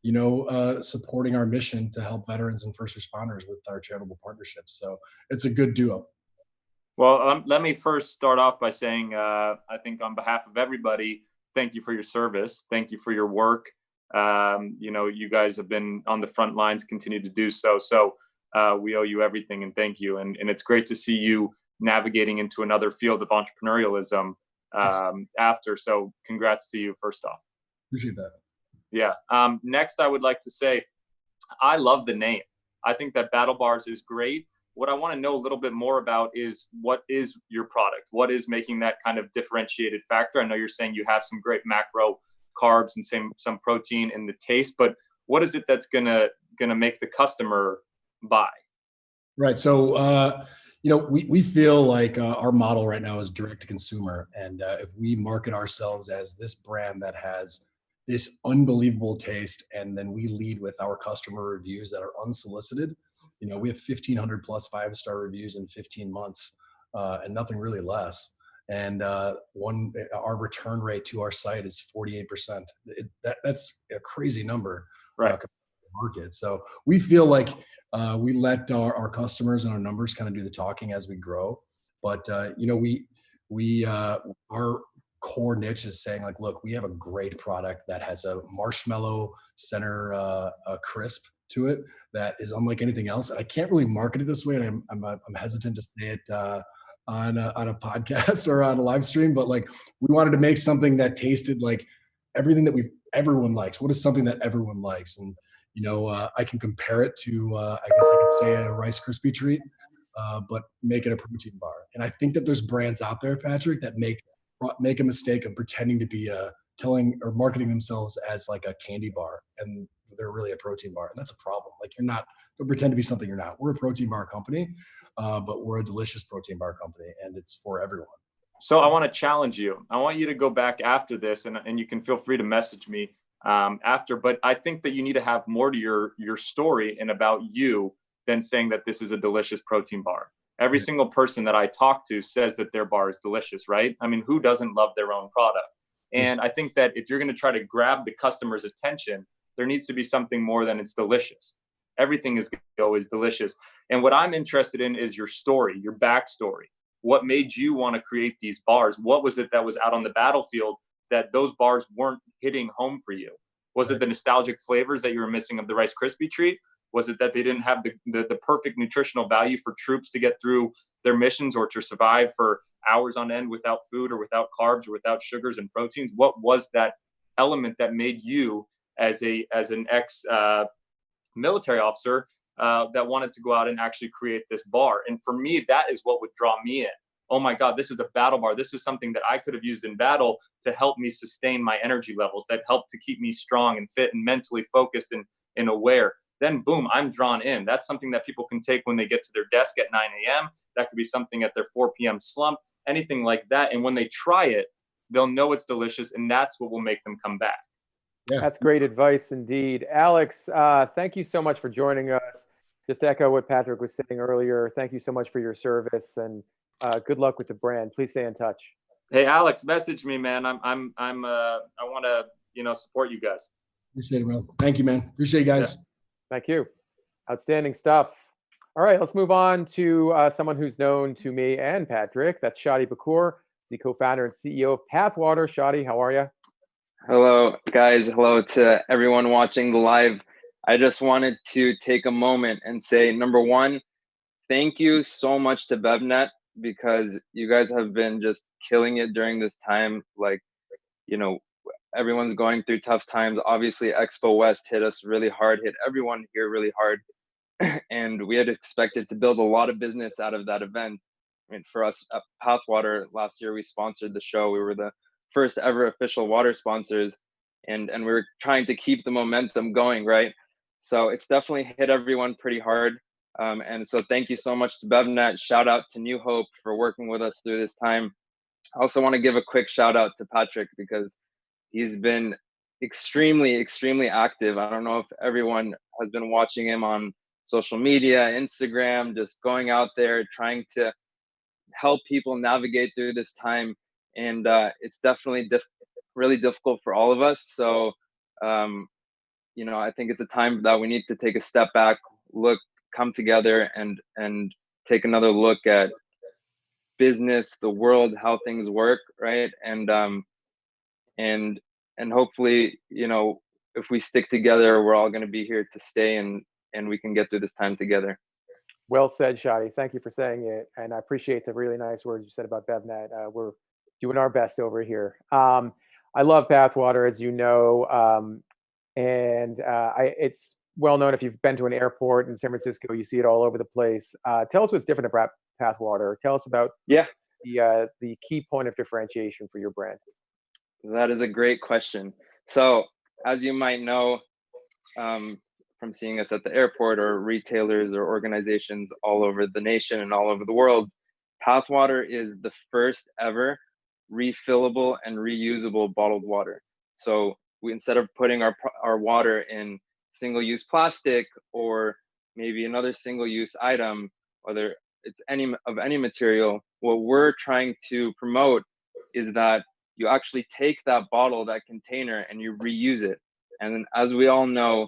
you know, supporting our mission to help veterans and first responders with our charitable partnerships. So it's a good duo. Well, let me first start off by saying, I think on behalf of everybody, thank you for your service. Thank you for your work. You know, you guys have been on the front lines, continue to do so. So we owe you everything, and thank you. And it's great to see you navigating into another field of entrepreneurialism after. So congrats to you, first off. Appreciate that. Yeah. Next, I would like to say, I love the name. I think that Battle Bars is great. What I want to know a little bit more about is, what is your product? What is making that kind of differentiated factor? I know you're saying you have some great macro carbs and some protein in the taste, but what is it that's gonna make the customer buy? Right. So, you know, we feel like our model right now is direct to consumer. And if we market ourselves as this brand that has this unbelievable taste, and then we lead with our customer reviews that are unsolicited, you know, we have 1,500 plus 5-star reviews in 15 months and nothing really less. And our return rate to our site is 48%. That's a crazy number. Right. Market. So we feel like we let our customers and our numbers kind of do the talking as we grow. But you know, our core niche is saying, like, look, we have a great product that has a marshmallow center crisp to it that is unlike anything else. And I can't really market it this way, and I'm hesitant to say it on a podcast or on a live stream. But like, we wanted to make something that tasted like everything that everyone likes. What is something that everyone likes? And you know, I can compare it to, I guess I could say, a Rice Krispie treat, but make it a protein bar. And I think that there's brands out there, Patrick, that make a mistake of pretending to be telling or marketing themselves as like a candy bar, and they're really a protein bar. And that's a problem. Like, don't pretend to be something you're not. We're a protein bar company, but we're a delicious protein bar company, and it's for everyone. So I want to challenge you. I want you to go back after this, and you can feel free to message me after, but I think that you need to have more to your story and about you than saying that this is a delicious protein bar. Every single person that I talk to says that their bar is delicious, right? I mean, who doesn't love their own product? And I think that if you're going to try to grab the customer's attention, there needs to be something more than it's delicious. Everything is always delicious. And what I'm interested in is your story, your backstory. What made you want to create these bars? What was it that was out on the battlefield that those bars weren't hitting home for you? Was it the nostalgic flavors that you were missing of the Rice Krispie treat? Was it that they didn't have the perfect nutritional value for troops to get through their missions or to survive for hours on end without food or without carbs or without sugars and proteins? What was that element that made you, as an ex military officer, that wanted to go out and actually create this bar? And for me, that is what would draw me in. Oh my God, this is a battle bar. This is something that I could have used in battle to help me sustain my energy levels, that helped to keep me strong and fit and mentally focused and aware. Then boom, I'm drawn in. That's something that people can take when they get to their desk at 9 a.m. That could be something at their 4 p.m. slump, anything like that. And when they try it, they'll know it's delicious, and that's what will make them come back. Yeah. That's great advice indeed. Alex, thank you so much for joining us. Just to echo what Patrick was saying earlier, thank you so much for your service, and good luck with the brand. Please stay in touch. Hey, Alex, message me, man. I want to, support you guys. Appreciate it, bro. Thank you, man. Appreciate you guys. Yeah. Thank you. Outstanding stuff. All right, let's move on to someone who's known to me and Patrick. That's Shadi Bakur, the co-founder and CEO of PathWater. Shadi, how are you? Hello, guys. Hello to everyone watching the live I just wanted to take a moment and say, number one, thank you so much to BevNet, because you guys have been just killing it during this time. Like, you know, everyone's going through tough times. Obviously, Expo West hit us really hard, hit everyone here really hard. And we had expected to build a lot of business out of that event. I mean, for us at PathWater, last year we sponsored the show. We were the first ever official water sponsors, and we were trying to keep the momentum going, right? So it's definitely hit everyone pretty hard. And so thank you so much to BevNet. Shout out to New Hope for working with us through this time. I also want to give a quick shout out to Patrick, because he's been extremely active. I don't know if everyone has been watching him on social media, Instagram, just going out there trying to help people navigate through this time. And it's definitely really difficult for all of us. So, you know, I think it's a time that we need to take a step back, come together and take another look at business, the world, how things work, right? And hopefully, you know, if we stick together, we're all going to be here to stay, and we can get through this time together. Well said, Shadi. Thank you for saying it, and I appreciate the really nice words you said about BevNet. We're doing our best over here. I love PathWater, as you know, and it's well known. If you've been to an airport in San Francisco, you see it all over the place. Tell us what's different about PathWater. Tell us about the key point of differentiation for your brand. That is a great question. So, as you might know, from seeing us at the airport or retailers or organizations all over the nation and all over the world, PathWater is the first ever refillable and reusable bottled water. So we, instead of putting our water in single-use plastic or maybe another single-use item, whether it's any material, what we're trying to promote is that you actually take that bottle, that container, and you reuse it. And as we all know,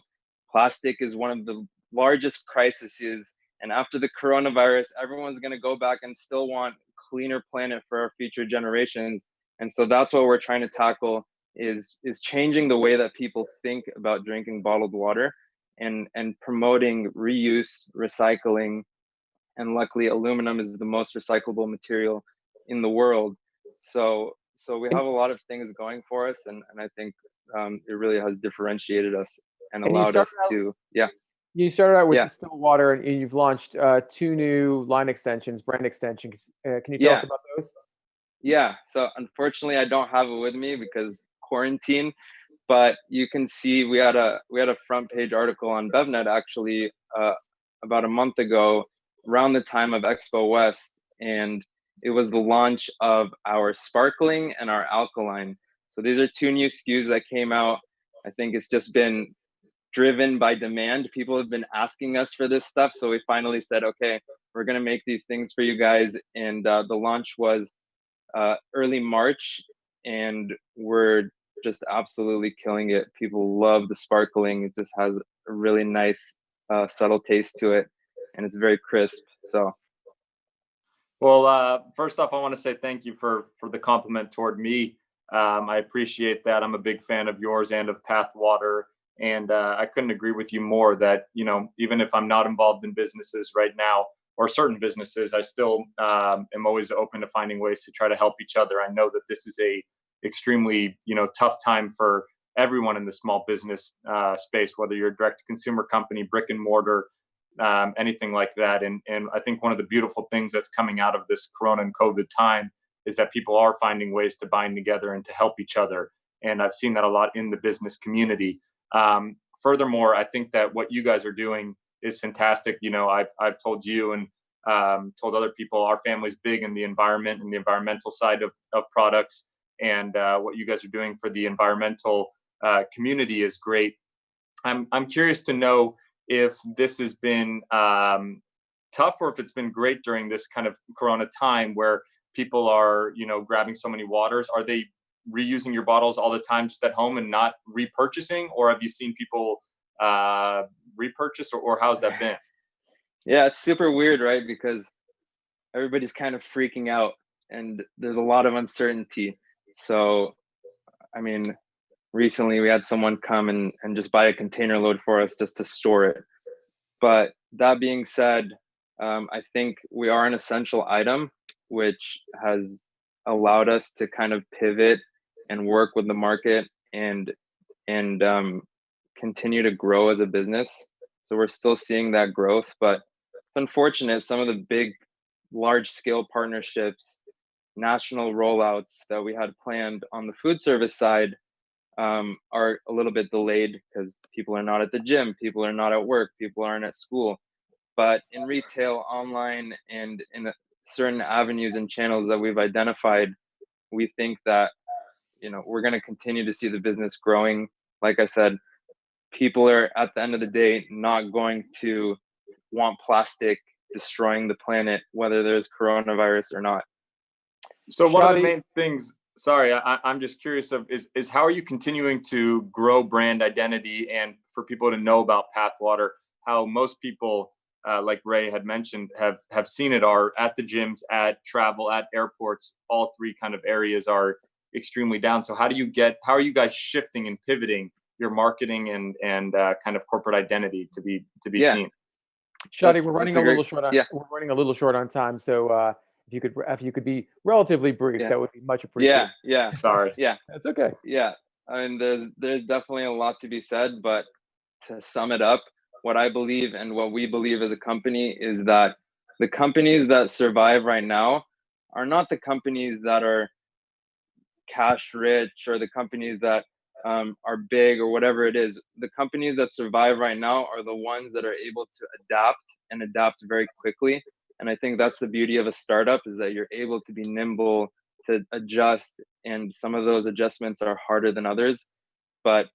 plastic is one of the largest crises. And after the coronavirus, everyone's going to go back and still want a cleaner planet for our future generations. And so that's what we're trying to tackle, is changing the way that people think about drinking bottled water, and promoting reuse, recycling. And luckily, aluminum is the most recyclable material in the world. So we have a lot of things going for us, and I think it really has differentiated us and allowed us to, You started out with still water, and you've launched 2 new line extensions, brand extensions. Can you tell us about those? Yeah, so unfortunately I don't have it with me because quarantine, but you can see we had a front page article on BevNet actually about a month ago, around the time of Expo West, and it was the launch of our sparkling and our alkaline. So these are 2 new SKUs that came out. I think it's just been driven by demand. People have been asking us for this stuff, so we finally said, okay, we're going to make these things for you guys. And the launch was early March, and we're just absolutely killing it. People love the sparkling. It just has a really nice subtle taste to it, and it's very crisp. So well, first off, I want to say thank you for the compliment toward me. I appreciate that. I'm a big fan of yours and of PathWater. And I couldn't agree with you more that, you know, even if I'm not involved in businesses right now, or certain businesses, I still am always open to finding ways to try to help each other. I know that this is a extremely, you know, tough time for everyone in the small business space, whether you're a direct to consumer company, brick and mortar, anything like that. And I think one of the beautiful things that's coming out of this Corona and COVID time is that people are finding ways to bind together and to help each other. And I've seen that a lot in the business community. Furthermore, I think that what you guys are doing is fantastic. You know, I've told you and told other people, our family's big in the environment and the environmental side of products. And what you guys are doing for the environmental community is great. I'm curious to know if this has been tough or if it's been great during this kind of Corona time where people are, you know, grabbing so many waters. Are they reusing your bottles all the time just at home and not repurchasing, or have you seen people repurchase, or how's that been? Yeah, it's super weird, right? Because everybody's kind of freaking out and there's a lot of uncertainty. So, I mean, recently we had someone come and just buy a container load for us just to store it. But that being said, I think we are an essential item, which has allowed us to kind of pivot and work with the market and continue to grow as a business. So we're still seeing that growth, but it's unfortunate some of the big, large scale partnerships, national rollouts that we had planned on the food service side are a little bit delayed because people are not at the gym, people are not at work, people aren't at school. But in retail, online, and in certain avenues and channels that we've identified, we think that, you know, we're going to continue to see the business growing. Like I said, people are at the end of the day not going to want plastic destroying the planet, whether there's coronavirus or not. So one of the main things, sorry, I'm just curious of is how are you continuing to grow brand identity and for people to know about PathWater? How most people, like Ray had mentioned, have seen it are at the gyms, at travel, at airports. All three kind of areas are extremely down. So how are you guys shifting and pivoting your marketing and kind of corporate identity to be seen? Shadi, we're running a little short on we're running a little short on time, so if you could be relatively brief, that would be much appreciated. Yeah. Sorry. Yeah. That's okay. Yeah. I mean, there's definitely a lot to be said, but to sum it up, what I believe and what we believe as a company is that the companies that survive right now are not the companies that are cash rich or the companies that are big or whatever it is. The companies that survive right now are the ones that are able to adapt very quickly. And I think that's the beauty of a startup, is that you're able to be nimble, to adjust, and some of those adjustments are harder than others, but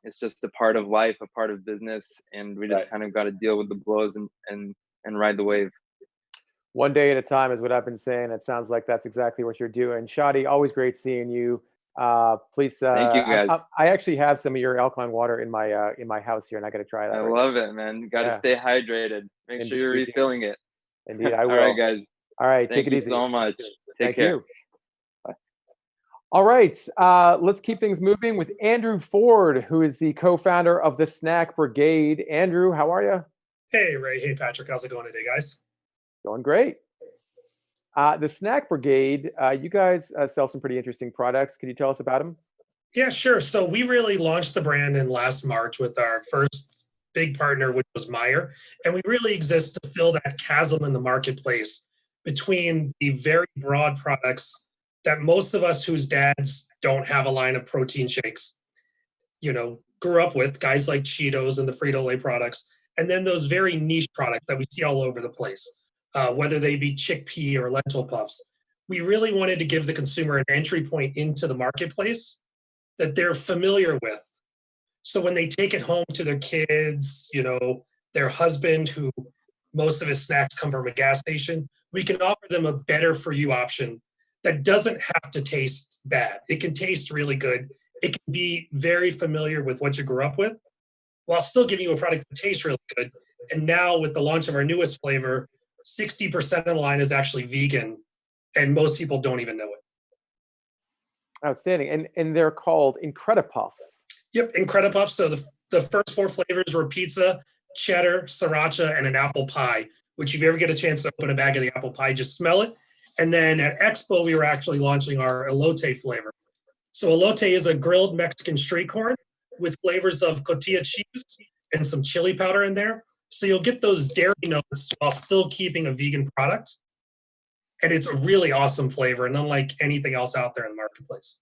it's just a part of life, a part of business, and we just kind of got to deal with the blows and ride the wave. One day at a time is what I've been saying. It sounds like that's exactly what you're doing. Shadi, always great seeing you. Please, thank you guys. I actually have some of your alkaline water in my house here, and I got to try that. I love it, man. You got to stay hydrated. Make sure you're refilling it. Indeed, I will. All right, guys. All right, thank take it easy. Thank you so much. Take care. Bye. All right, let's keep things moving with Andrew Ford, who is the co-founder of the Snack Brigade. Andrew, how are you? Hey, Ray. Hey, Patrick. How's it going today, guys? Going great. The Snack Brigade, you guys sell some pretty interesting products. Can you tell us about them? Yeah, sure. So we really launched the brand in last March with our first big partner, which was Meijer. And we really exist to fill that chasm in the marketplace between the very broad products that most of us whose dads don't have a line of protein shakes, grew up with, guys like Cheetos and the Frito-Lay products, and then those very niche products that we see all over the place. Whether they be chickpea or lentil puffs. We really wanted to give the consumer an entry point into the marketplace that they're familiar with. So when they take it home to their kids, their husband, who most of his snacks come from a gas station, we can offer them a better for you option that doesn't have to taste bad. It can taste really good. It can be very familiar with what you grew up with, while still giving you a product that tastes really good. And now with the launch of our newest flavor, 60% of the line is actually vegan, and most people don't even know it. Outstanding. And they're called Incredipuffs. Yep, Incredipuffs. So the first four flavors were pizza, cheddar, sriracha, and an apple pie, which if you ever get a chance to open a bag of the apple pie, just smell it. And then at Expo, we were actually launching our elote flavor. So elote is a grilled Mexican street corn with flavors of cotija cheese and some chili powder in there. So you'll get those dairy notes while still keeping a vegan product. And it's a really awesome flavor and unlike anything else out there in the marketplace.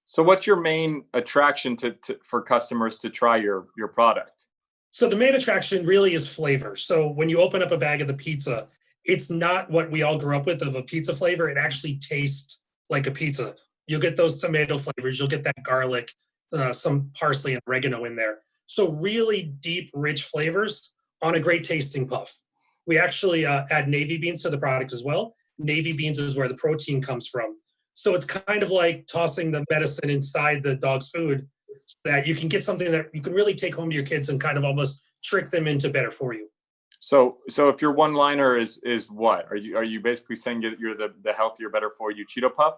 So what's your main attraction for customers to try your product? So the main attraction really is flavor. So when you open up a bag of the pizza, it's not what we all grew up with of a pizza flavor. It actually tastes like a pizza. You'll get those tomato flavors. You'll get that garlic, some parsley and oregano in there. So really deep, rich flavors on a great tasting puff. We actually add navy beans to the product as well. Navy beans is where the protein comes from. So it's kind of like tossing the medicine inside the dog's food so that you can get something that you can really take home to your kids and kind of almost trick them into better for you. So if your one-liner is what? Are you basically saying you're the healthier, better for you Cheeto Puff?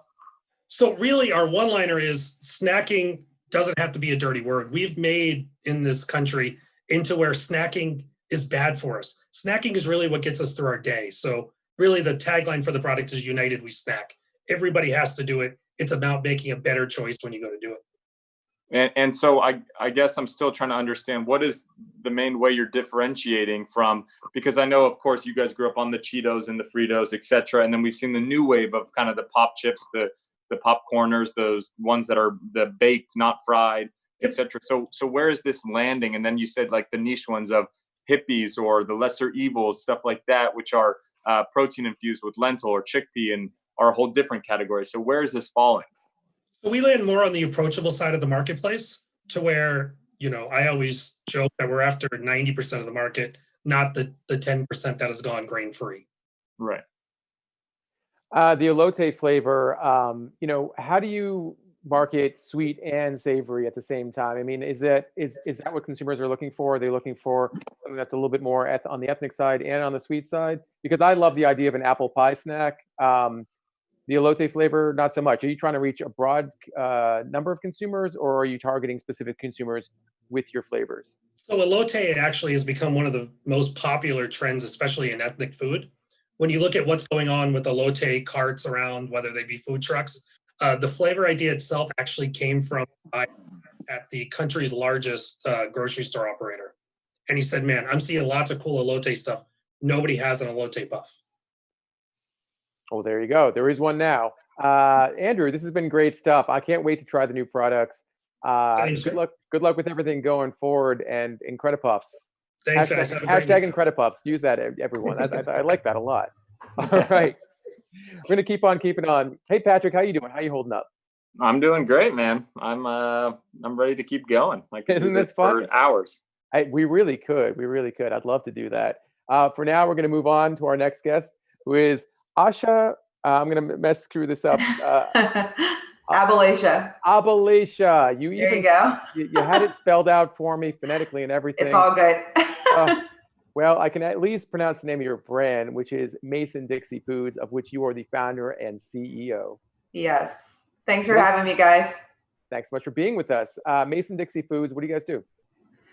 So really our one-liner is snacking doesn't have to be a dirty word. We've made in this country into where snacking is bad for us. Snacking is really what gets us through our day. So really the tagline for the product is United We Snack. Everybody has to do it. It's about making a better choice when you go to do it. And so I guess I'm still trying to understand what is the main way you're differentiating from, because I know, of course, you guys grew up on the Cheetos and the Fritos, et cetera. And then we've seen the new wave of kind of the pop chips, the popcorners, those ones that are the baked, not fried, et cetera. So where is this landing? And then you said like the niche ones of hippies or the lesser evils, stuff like that, which are protein infused with lentil or chickpea and are a whole different category. So where is this falling? So we land more on the approachable side of the marketplace to where, you know, I always joke that we're after 90% of the market, not the 10% that has gone grain-free. Right. The elote flavor, you know, how do you market sweet and savory at the same time? I mean, is that what consumers are looking for? Are they looking for something that's a little bit more on the ethnic side and on the sweet side? Because I love the idea of an apple pie snack. The elote flavor, not so much. Are you trying to reach a broad number of consumers, or are you targeting specific consumers with your flavors? So elote actually has become one of the most popular trends, especially in ethnic food. When you look at what's going on with elote carts around, whether they be food trucks, the flavor idea itself actually came from at the country's largest grocery store operator. And he said, man, I'm seeing lots of cool elote stuff. Nobody has an elote puff. Oh, there you go. There is one now. Andrew, this has been great stuff. I can't wait to try the new products. Good luck with everything going forward, and Incredipuffs. Thanks, guys. Hashtag Incredipuffs. Use that, everyone. I like that a lot. All right. We're going to keep on keeping on. Hey, Patrick, how you doing? How you holding up? I'm doing great, man. I'm ready to keep going. Like, isn't this fun? For hours. We really could. I'd love to do that. For now, we're going to move on to our next guest, who is Asha. I'm going to screw this up. Abalacia. Abalacia. There you go. You had it spelled out for me phonetically and everything. It's all good. Well, I can at least pronounce the name of your brand, which is Mason Dixie Foods, of which you are the founder and CEO. Yes. Thanks for having me, guys. Thanks so much for being with us. Mason Dixie Foods, what do you guys do?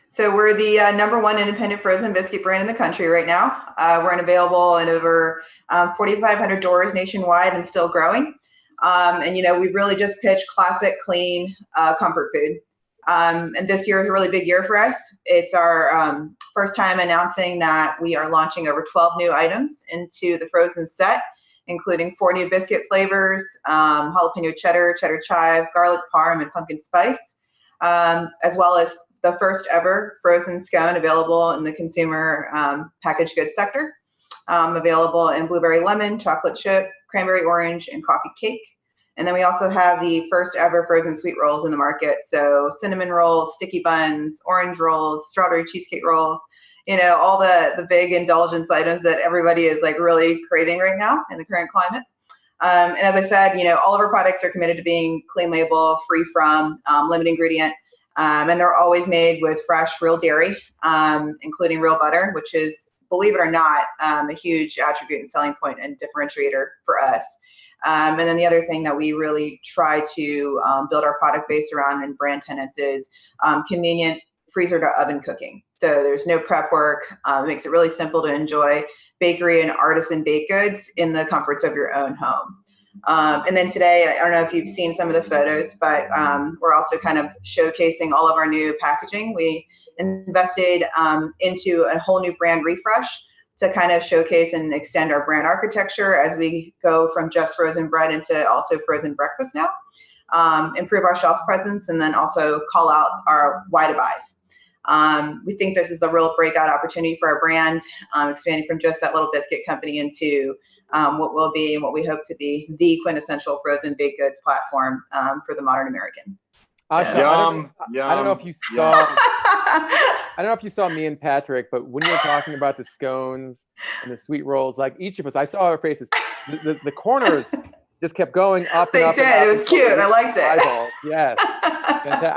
So we're the #1 independent frozen biscuit brand in the country right now. We're available in over 4,500 doors nationwide and still growing. And, you know, we really just pitched classic, clean, comfort food. And this year is a really big year for us. It's our first time announcing that we are launching over 12 new items into the frozen set, including 4 new biscuit flavors, jalapeno cheddar, cheddar chive, garlic parm, and pumpkin spice, as well as the first ever frozen scone available in the consumer packaged goods sector, available in blueberry lemon, chocolate chip, cranberry orange, and coffee cake. And then we also have the first ever frozen sweet rolls in the market. So cinnamon rolls, sticky buns, orange rolls, strawberry cheesecake rolls, you know, all the big indulgence items that everybody is like really craving right now in the current climate. And as I said, you know, all of our products are committed to being clean label, free from limited ingredient. And they're always made with fresh, real dairy, including real butter, which is, believe it or not, a huge attribute and selling point and differentiator for us. And then the other thing that we really try to build our product base around and brand tenants is convenient freezer to oven cooking. So there's no prep work. It makes it really simple to enjoy bakery and artisan baked goods in the comforts of your own home. And then today, I don't know if you've seen some of the photos, but we're also kind of showcasing all of our new packaging. We invested into a whole new brand refresh to kind of showcase and extend our brand architecture as we go from just frozen bread into also frozen breakfast now, improve our shelf presence, and then also call out our why to buys. We think this is a real breakout opportunity for our brand, expanding from just that little biscuit company into what will be and what we hope to be the quintessential frozen baked goods platform for the modern American. Asha, I don't know if you saw. I don't know if you saw me and Patrick, but when you were talking about the scones and the sweet rolls, like each of us, I saw our faces. The corners just kept going up and up. They did. It was cute. I liked it. Eyeballs. Yes.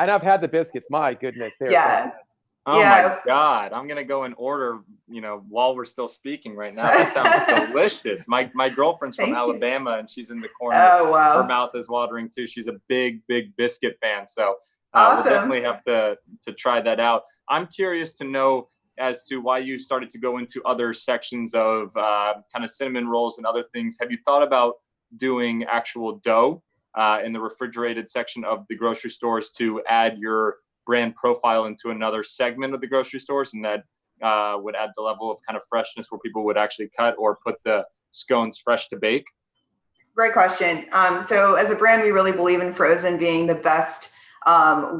And I've had the biscuits. My goodness. Yeah. Oh Yeah. my God. I'm gonna go and order, while we're still speaking right now. That sounds delicious. My girlfriend's from Thank you. Alabama and she's in the corner. Oh, Her wow. mouth is watering too. She's a big biscuit fan. So we'll Awesome. definitely have to try that out. I'm curious to know as to why you started to go into other sections of kind of cinnamon rolls and other things. Have you thought about doing actual dough in the refrigerated section of the grocery stores to add your brand profile into another segment of the grocery stores, and that would add the level of kind of freshness where people would actually cut or put the scones fresh to bake? Great question. So as a brand, we really believe in frozen being the best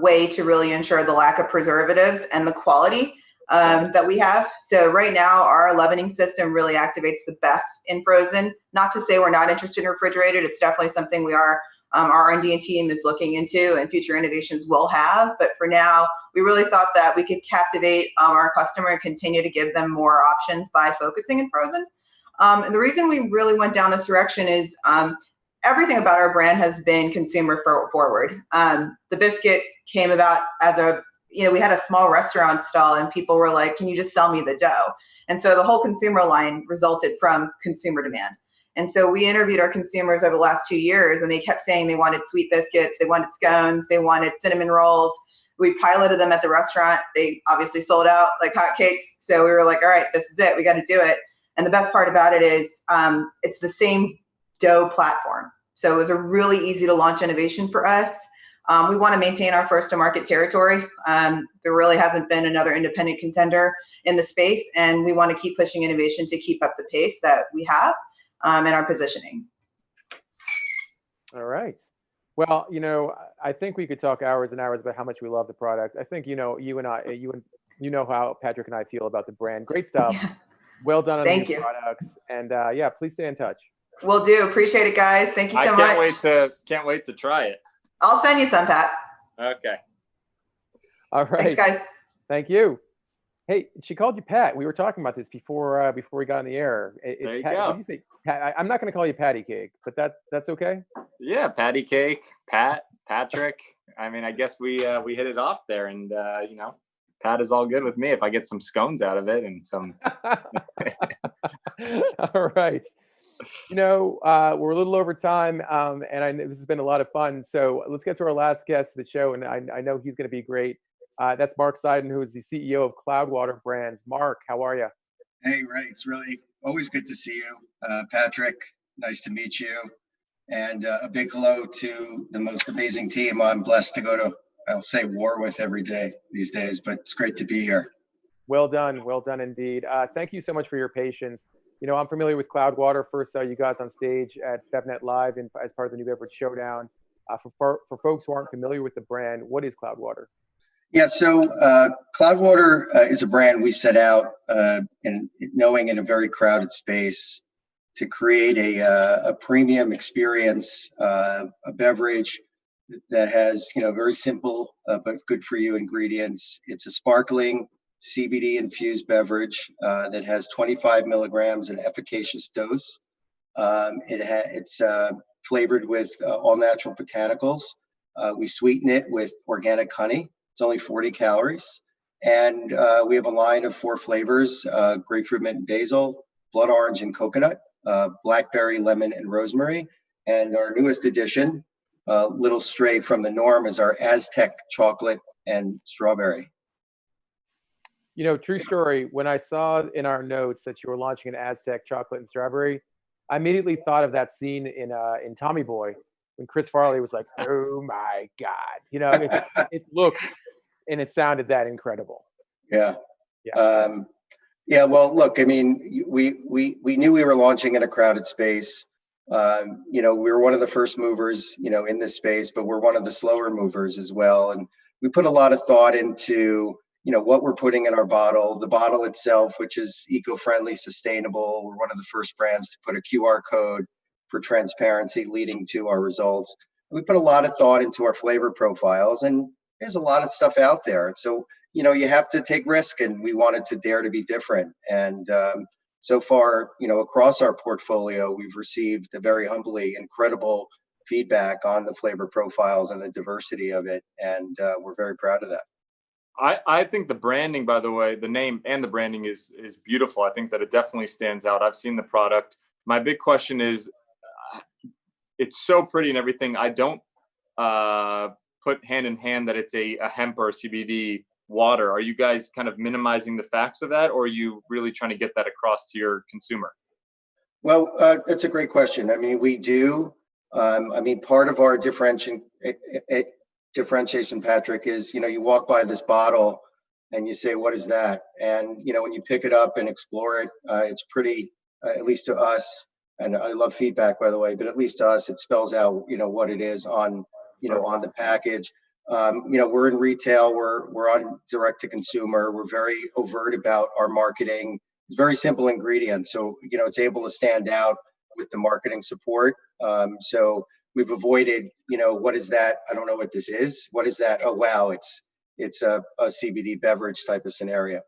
way to really ensure the lack of preservatives and the quality that we have. So right now, our leavening system really activates the best in frozen. Not to say we're not interested in refrigerated. It's definitely something we are. Our R&D team is looking into, and future innovations will have. But for now, we really thought that we could captivate our customer and continue to give them more options by focusing in frozen. And the reason we really went down this direction is everything about our brand has been consumer forward. The biscuit came about as we had a small restaurant stall and people were like, can you just sell me the dough? And so the whole consumer line resulted from consumer demand. And so we interviewed our consumers over the last 2 years and they kept saying they wanted sweet biscuits, they wanted scones, they wanted cinnamon rolls. We piloted them at the restaurant. They obviously sold out like hotcakes. So we were like, all right, this is it. We got to do it. And the best part about it is it's the same dough platform. So it was a really easy to launch innovation for us. We want to maintain our first to market territory. There really hasn't been another independent contender in the space. And we want to keep pushing innovation to keep up the pace that we have in our positioning. All right. Well, I think we could talk hours and hours about how much we love the product. I think, you know how Patrick and I feel about the brand. Great stuff. Yeah. Well done on Thank these you. products. And please stay in touch. Will do. Appreciate it, guys. Thank you so much. Can't wait to try it. I'll send you some, Pat. Okay. All right. Thanks, guys. Thank you. Hey, she called you Pat. We were talking about this before we got on the air. There you Pat, go. What do you say? Pat, I'm not going to call you Patty Cake, but that's okay. Yeah, Patty Cake, Patrick. I mean, I guess we hit it off there, and Pat is all good with me if I get some scones out of it and some. All right. We're a little over time, and I know this has been a lot of fun. So let's get to our last guest of the show, and I know he's going to be great. That's Mark Seiden, who is the CEO of PathWater Brands. Mark, how are you? Hey, Ray, it's really always good to see you. Patrick, nice to meet you. And a big hello to the most amazing team I'm blessed to go to, I'll say, war with every day these days, but it's great to be here. Well done indeed. Thank you so much for your patience. I'm familiar with PathWater. First saw you guys on stage at BevNET Live as part of the New Beverage Showdown. For folks who aren't familiar with the brand, what is PathWater? Yeah, so PathWater is a brand we set out knowing in a very crowded space to create a premium experience, a beverage that has very simple but good for you ingredients. It's a sparkling CBD infused beverage that has 25 milligrams in efficacious dose. It's flavored with all natural botanicals. We sweeten it with organic honey. It's only 40 calories. And we have a line of 4 flavors, grapefruit, mint, and basil, blood orange and coconut, blackberry, lemon, and rosemary. And our newest addition, little stray from the norm, is our Aztec chocolate and strawberry. True story, when I saw in our notes that you were launching an Aztec chocolate and strawberry, I immediately thought of that scene in Tommy Boy when Chris Farley was like, oh my God, it looked and it sounded that incredible. Yeah. Well, look, I mean, we knew we were launching in a crowded space. We were one of the first movers, in this space, but we're one of the slower movers as well. And we put a lot of thought into, what we're putting in our bottle, the bottle itself, which is eco-friendly, sustainable. We're one of the first brands to put a QR code for transparency leading to our results. We put a lot of thought into our flavor profiles, and there's a lot of stuff out there. So, you have to take risk, and we wanted to dare to be different. And so far, across our portfolio, we've received a very humbly incredible feedback on the flavor profiles and the diversity of it. And we're very proud of that. I think the branding, by the way, the name and the branding is beautiful. I think that it definitely stands out. I've seen the product. My big question is, it's so pretty and everything. I don't put hand in hand that it's a hemp or a CBD water. Are you guys kind of minimizing the facts of that, or are you really trying to get that across to your consumer? Well, that's a great question. I mean, we do. I mean, part of our differentiation, Patrick, is, you walk by this bottle and you say, what is that? And, when you pick it up and explore it, it's pretty, at least to us, and I love feedback, by the way, but at least to us, it spells out, what it is on, on the package. We're in retail, we're on direct to consumer. We're very overt about our marketing. It's very simple ingredients. So, it's able to stand out with the marketing support. So we've avoided, what is that? I don't know what this is. What is that? Oh, wow. It's a CBD beverage type of scenario.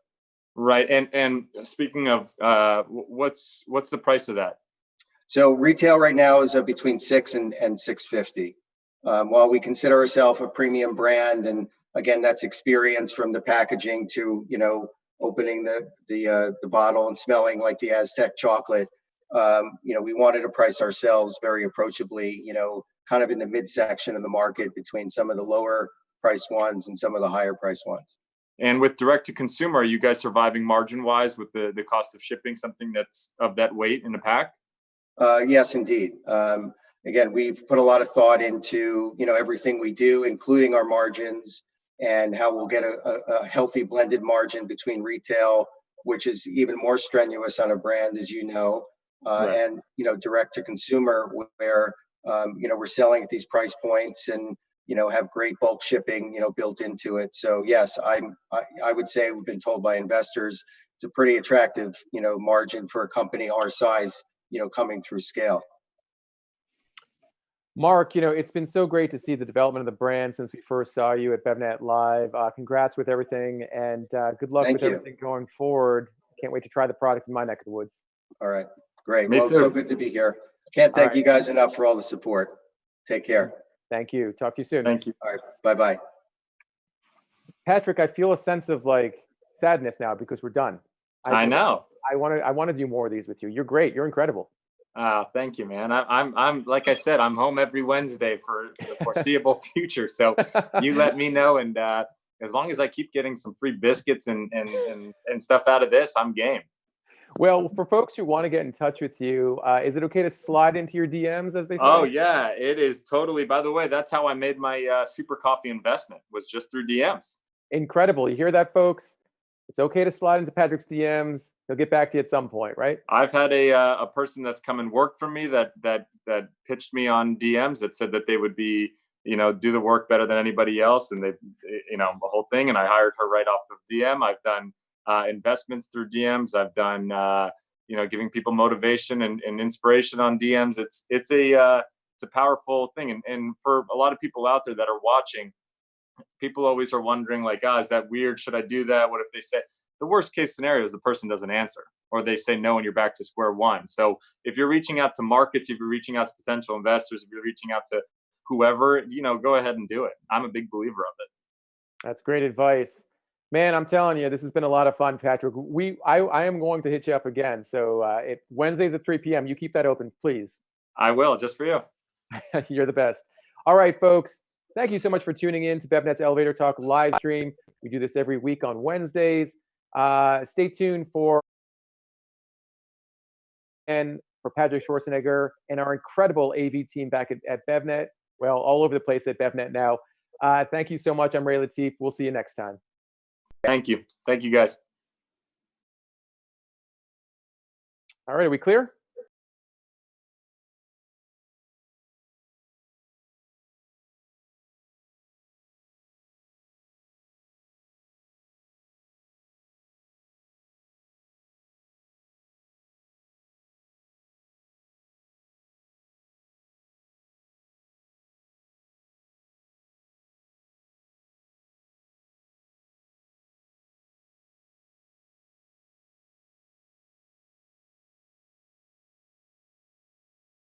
Right. And speaking of, what's the price of that? So retail right now is between $6 and $6.50. While we consider ourselves a premium brand, and again, that's experience from the packaging to, opening the bottle and smelling like the Aztec chocolate. We wanted to price ourselves very approachably, kind of in the midsection of the market between some of the lower priced ones and some of the higher priced ones. And with direct to consumer, are you guys surviving margin wise with the cost of shipping something that's of that weight in a pack? Yes, indeed. Again, we've put a lot of thought into, everything we do, including our margins, and how we'll get a healthy blended margin between retail, which is even more strenuous on a brand, as you know, Right. and, direct to consumer, where, we're selling at these price points and, have great bulk shipping, built into it. So yes, I would say we've been told by investors it's a pretty attractive, margin for a company our size, coming through scale. Mark, it's been so great to see the development of the brand since we first saw you at BevNet Live. Congrats with everything, and good luck Thank with you. everything going forward. Can't wait to try the product in my neck of the woods. All right, great. Me Well, it's so too. good to be here. Can't thank you guys enough for all the support. Take care. Thank you. Talk to you soon. Thank you. All right, bye-bye. Patrick, I feel a sense of sadness now because we're done. I know. I want to do more of these with you. You're great. You're incredible. Thank you, man. I'm like I said, I'm home every Wednesday for the foreseeable future. So you let me know, and as long as I keep getting some free biscuits and stuff out of this, I'm game. Well, for folks who want to get in touch with you, is it okay to slide into your DMs, as they say? Oh yeah, it is totally. By the way, that's how I made my super coffee investment, was just through DMs. Incredible. You hear that, folks? It's okay to slide into Patrick's DMs. He'll get back to you at some point, right? I've had a person that's come and worked for me that pitched me on DMs that said that they would be, do the work better than anybody else, and they, the whole thing. And I hired her right off of DM. I've done investments through DMs. I've done giving people motivation and inspiration on DMs. It's a powerful thing, and for a lot of people out there that are watching, people always are wondering is that weird? Should I do that? What if they say? The worst case scenario is the person doesn't answer, or they say no and you're back to square one. So if you're reaching out to markets, if you're reaching out to potential investors, if you're reaching out to whoever, go ahead and do it. I'm a big believer of it. That's great advice. Man, I'm telling you, this has been a lot of fun, Patrick. I am going to hit you up again. So Wednesdays at 3 p.m. You keep that open, please. I will, just for you. You're the best. All right, folks. Thank you so much for tuning in to BevNet's Elevator Talk live stream. We do this every week on Wednesdays. Stay tuned for Patrick Schwarzenegger and our incredible AV team back at BevNet. Well, all over the place at BevNet now. Thank you so much. I'm Ray Latif. We'll see you next time. Thank you. Thank you, guys. All right, are we clear?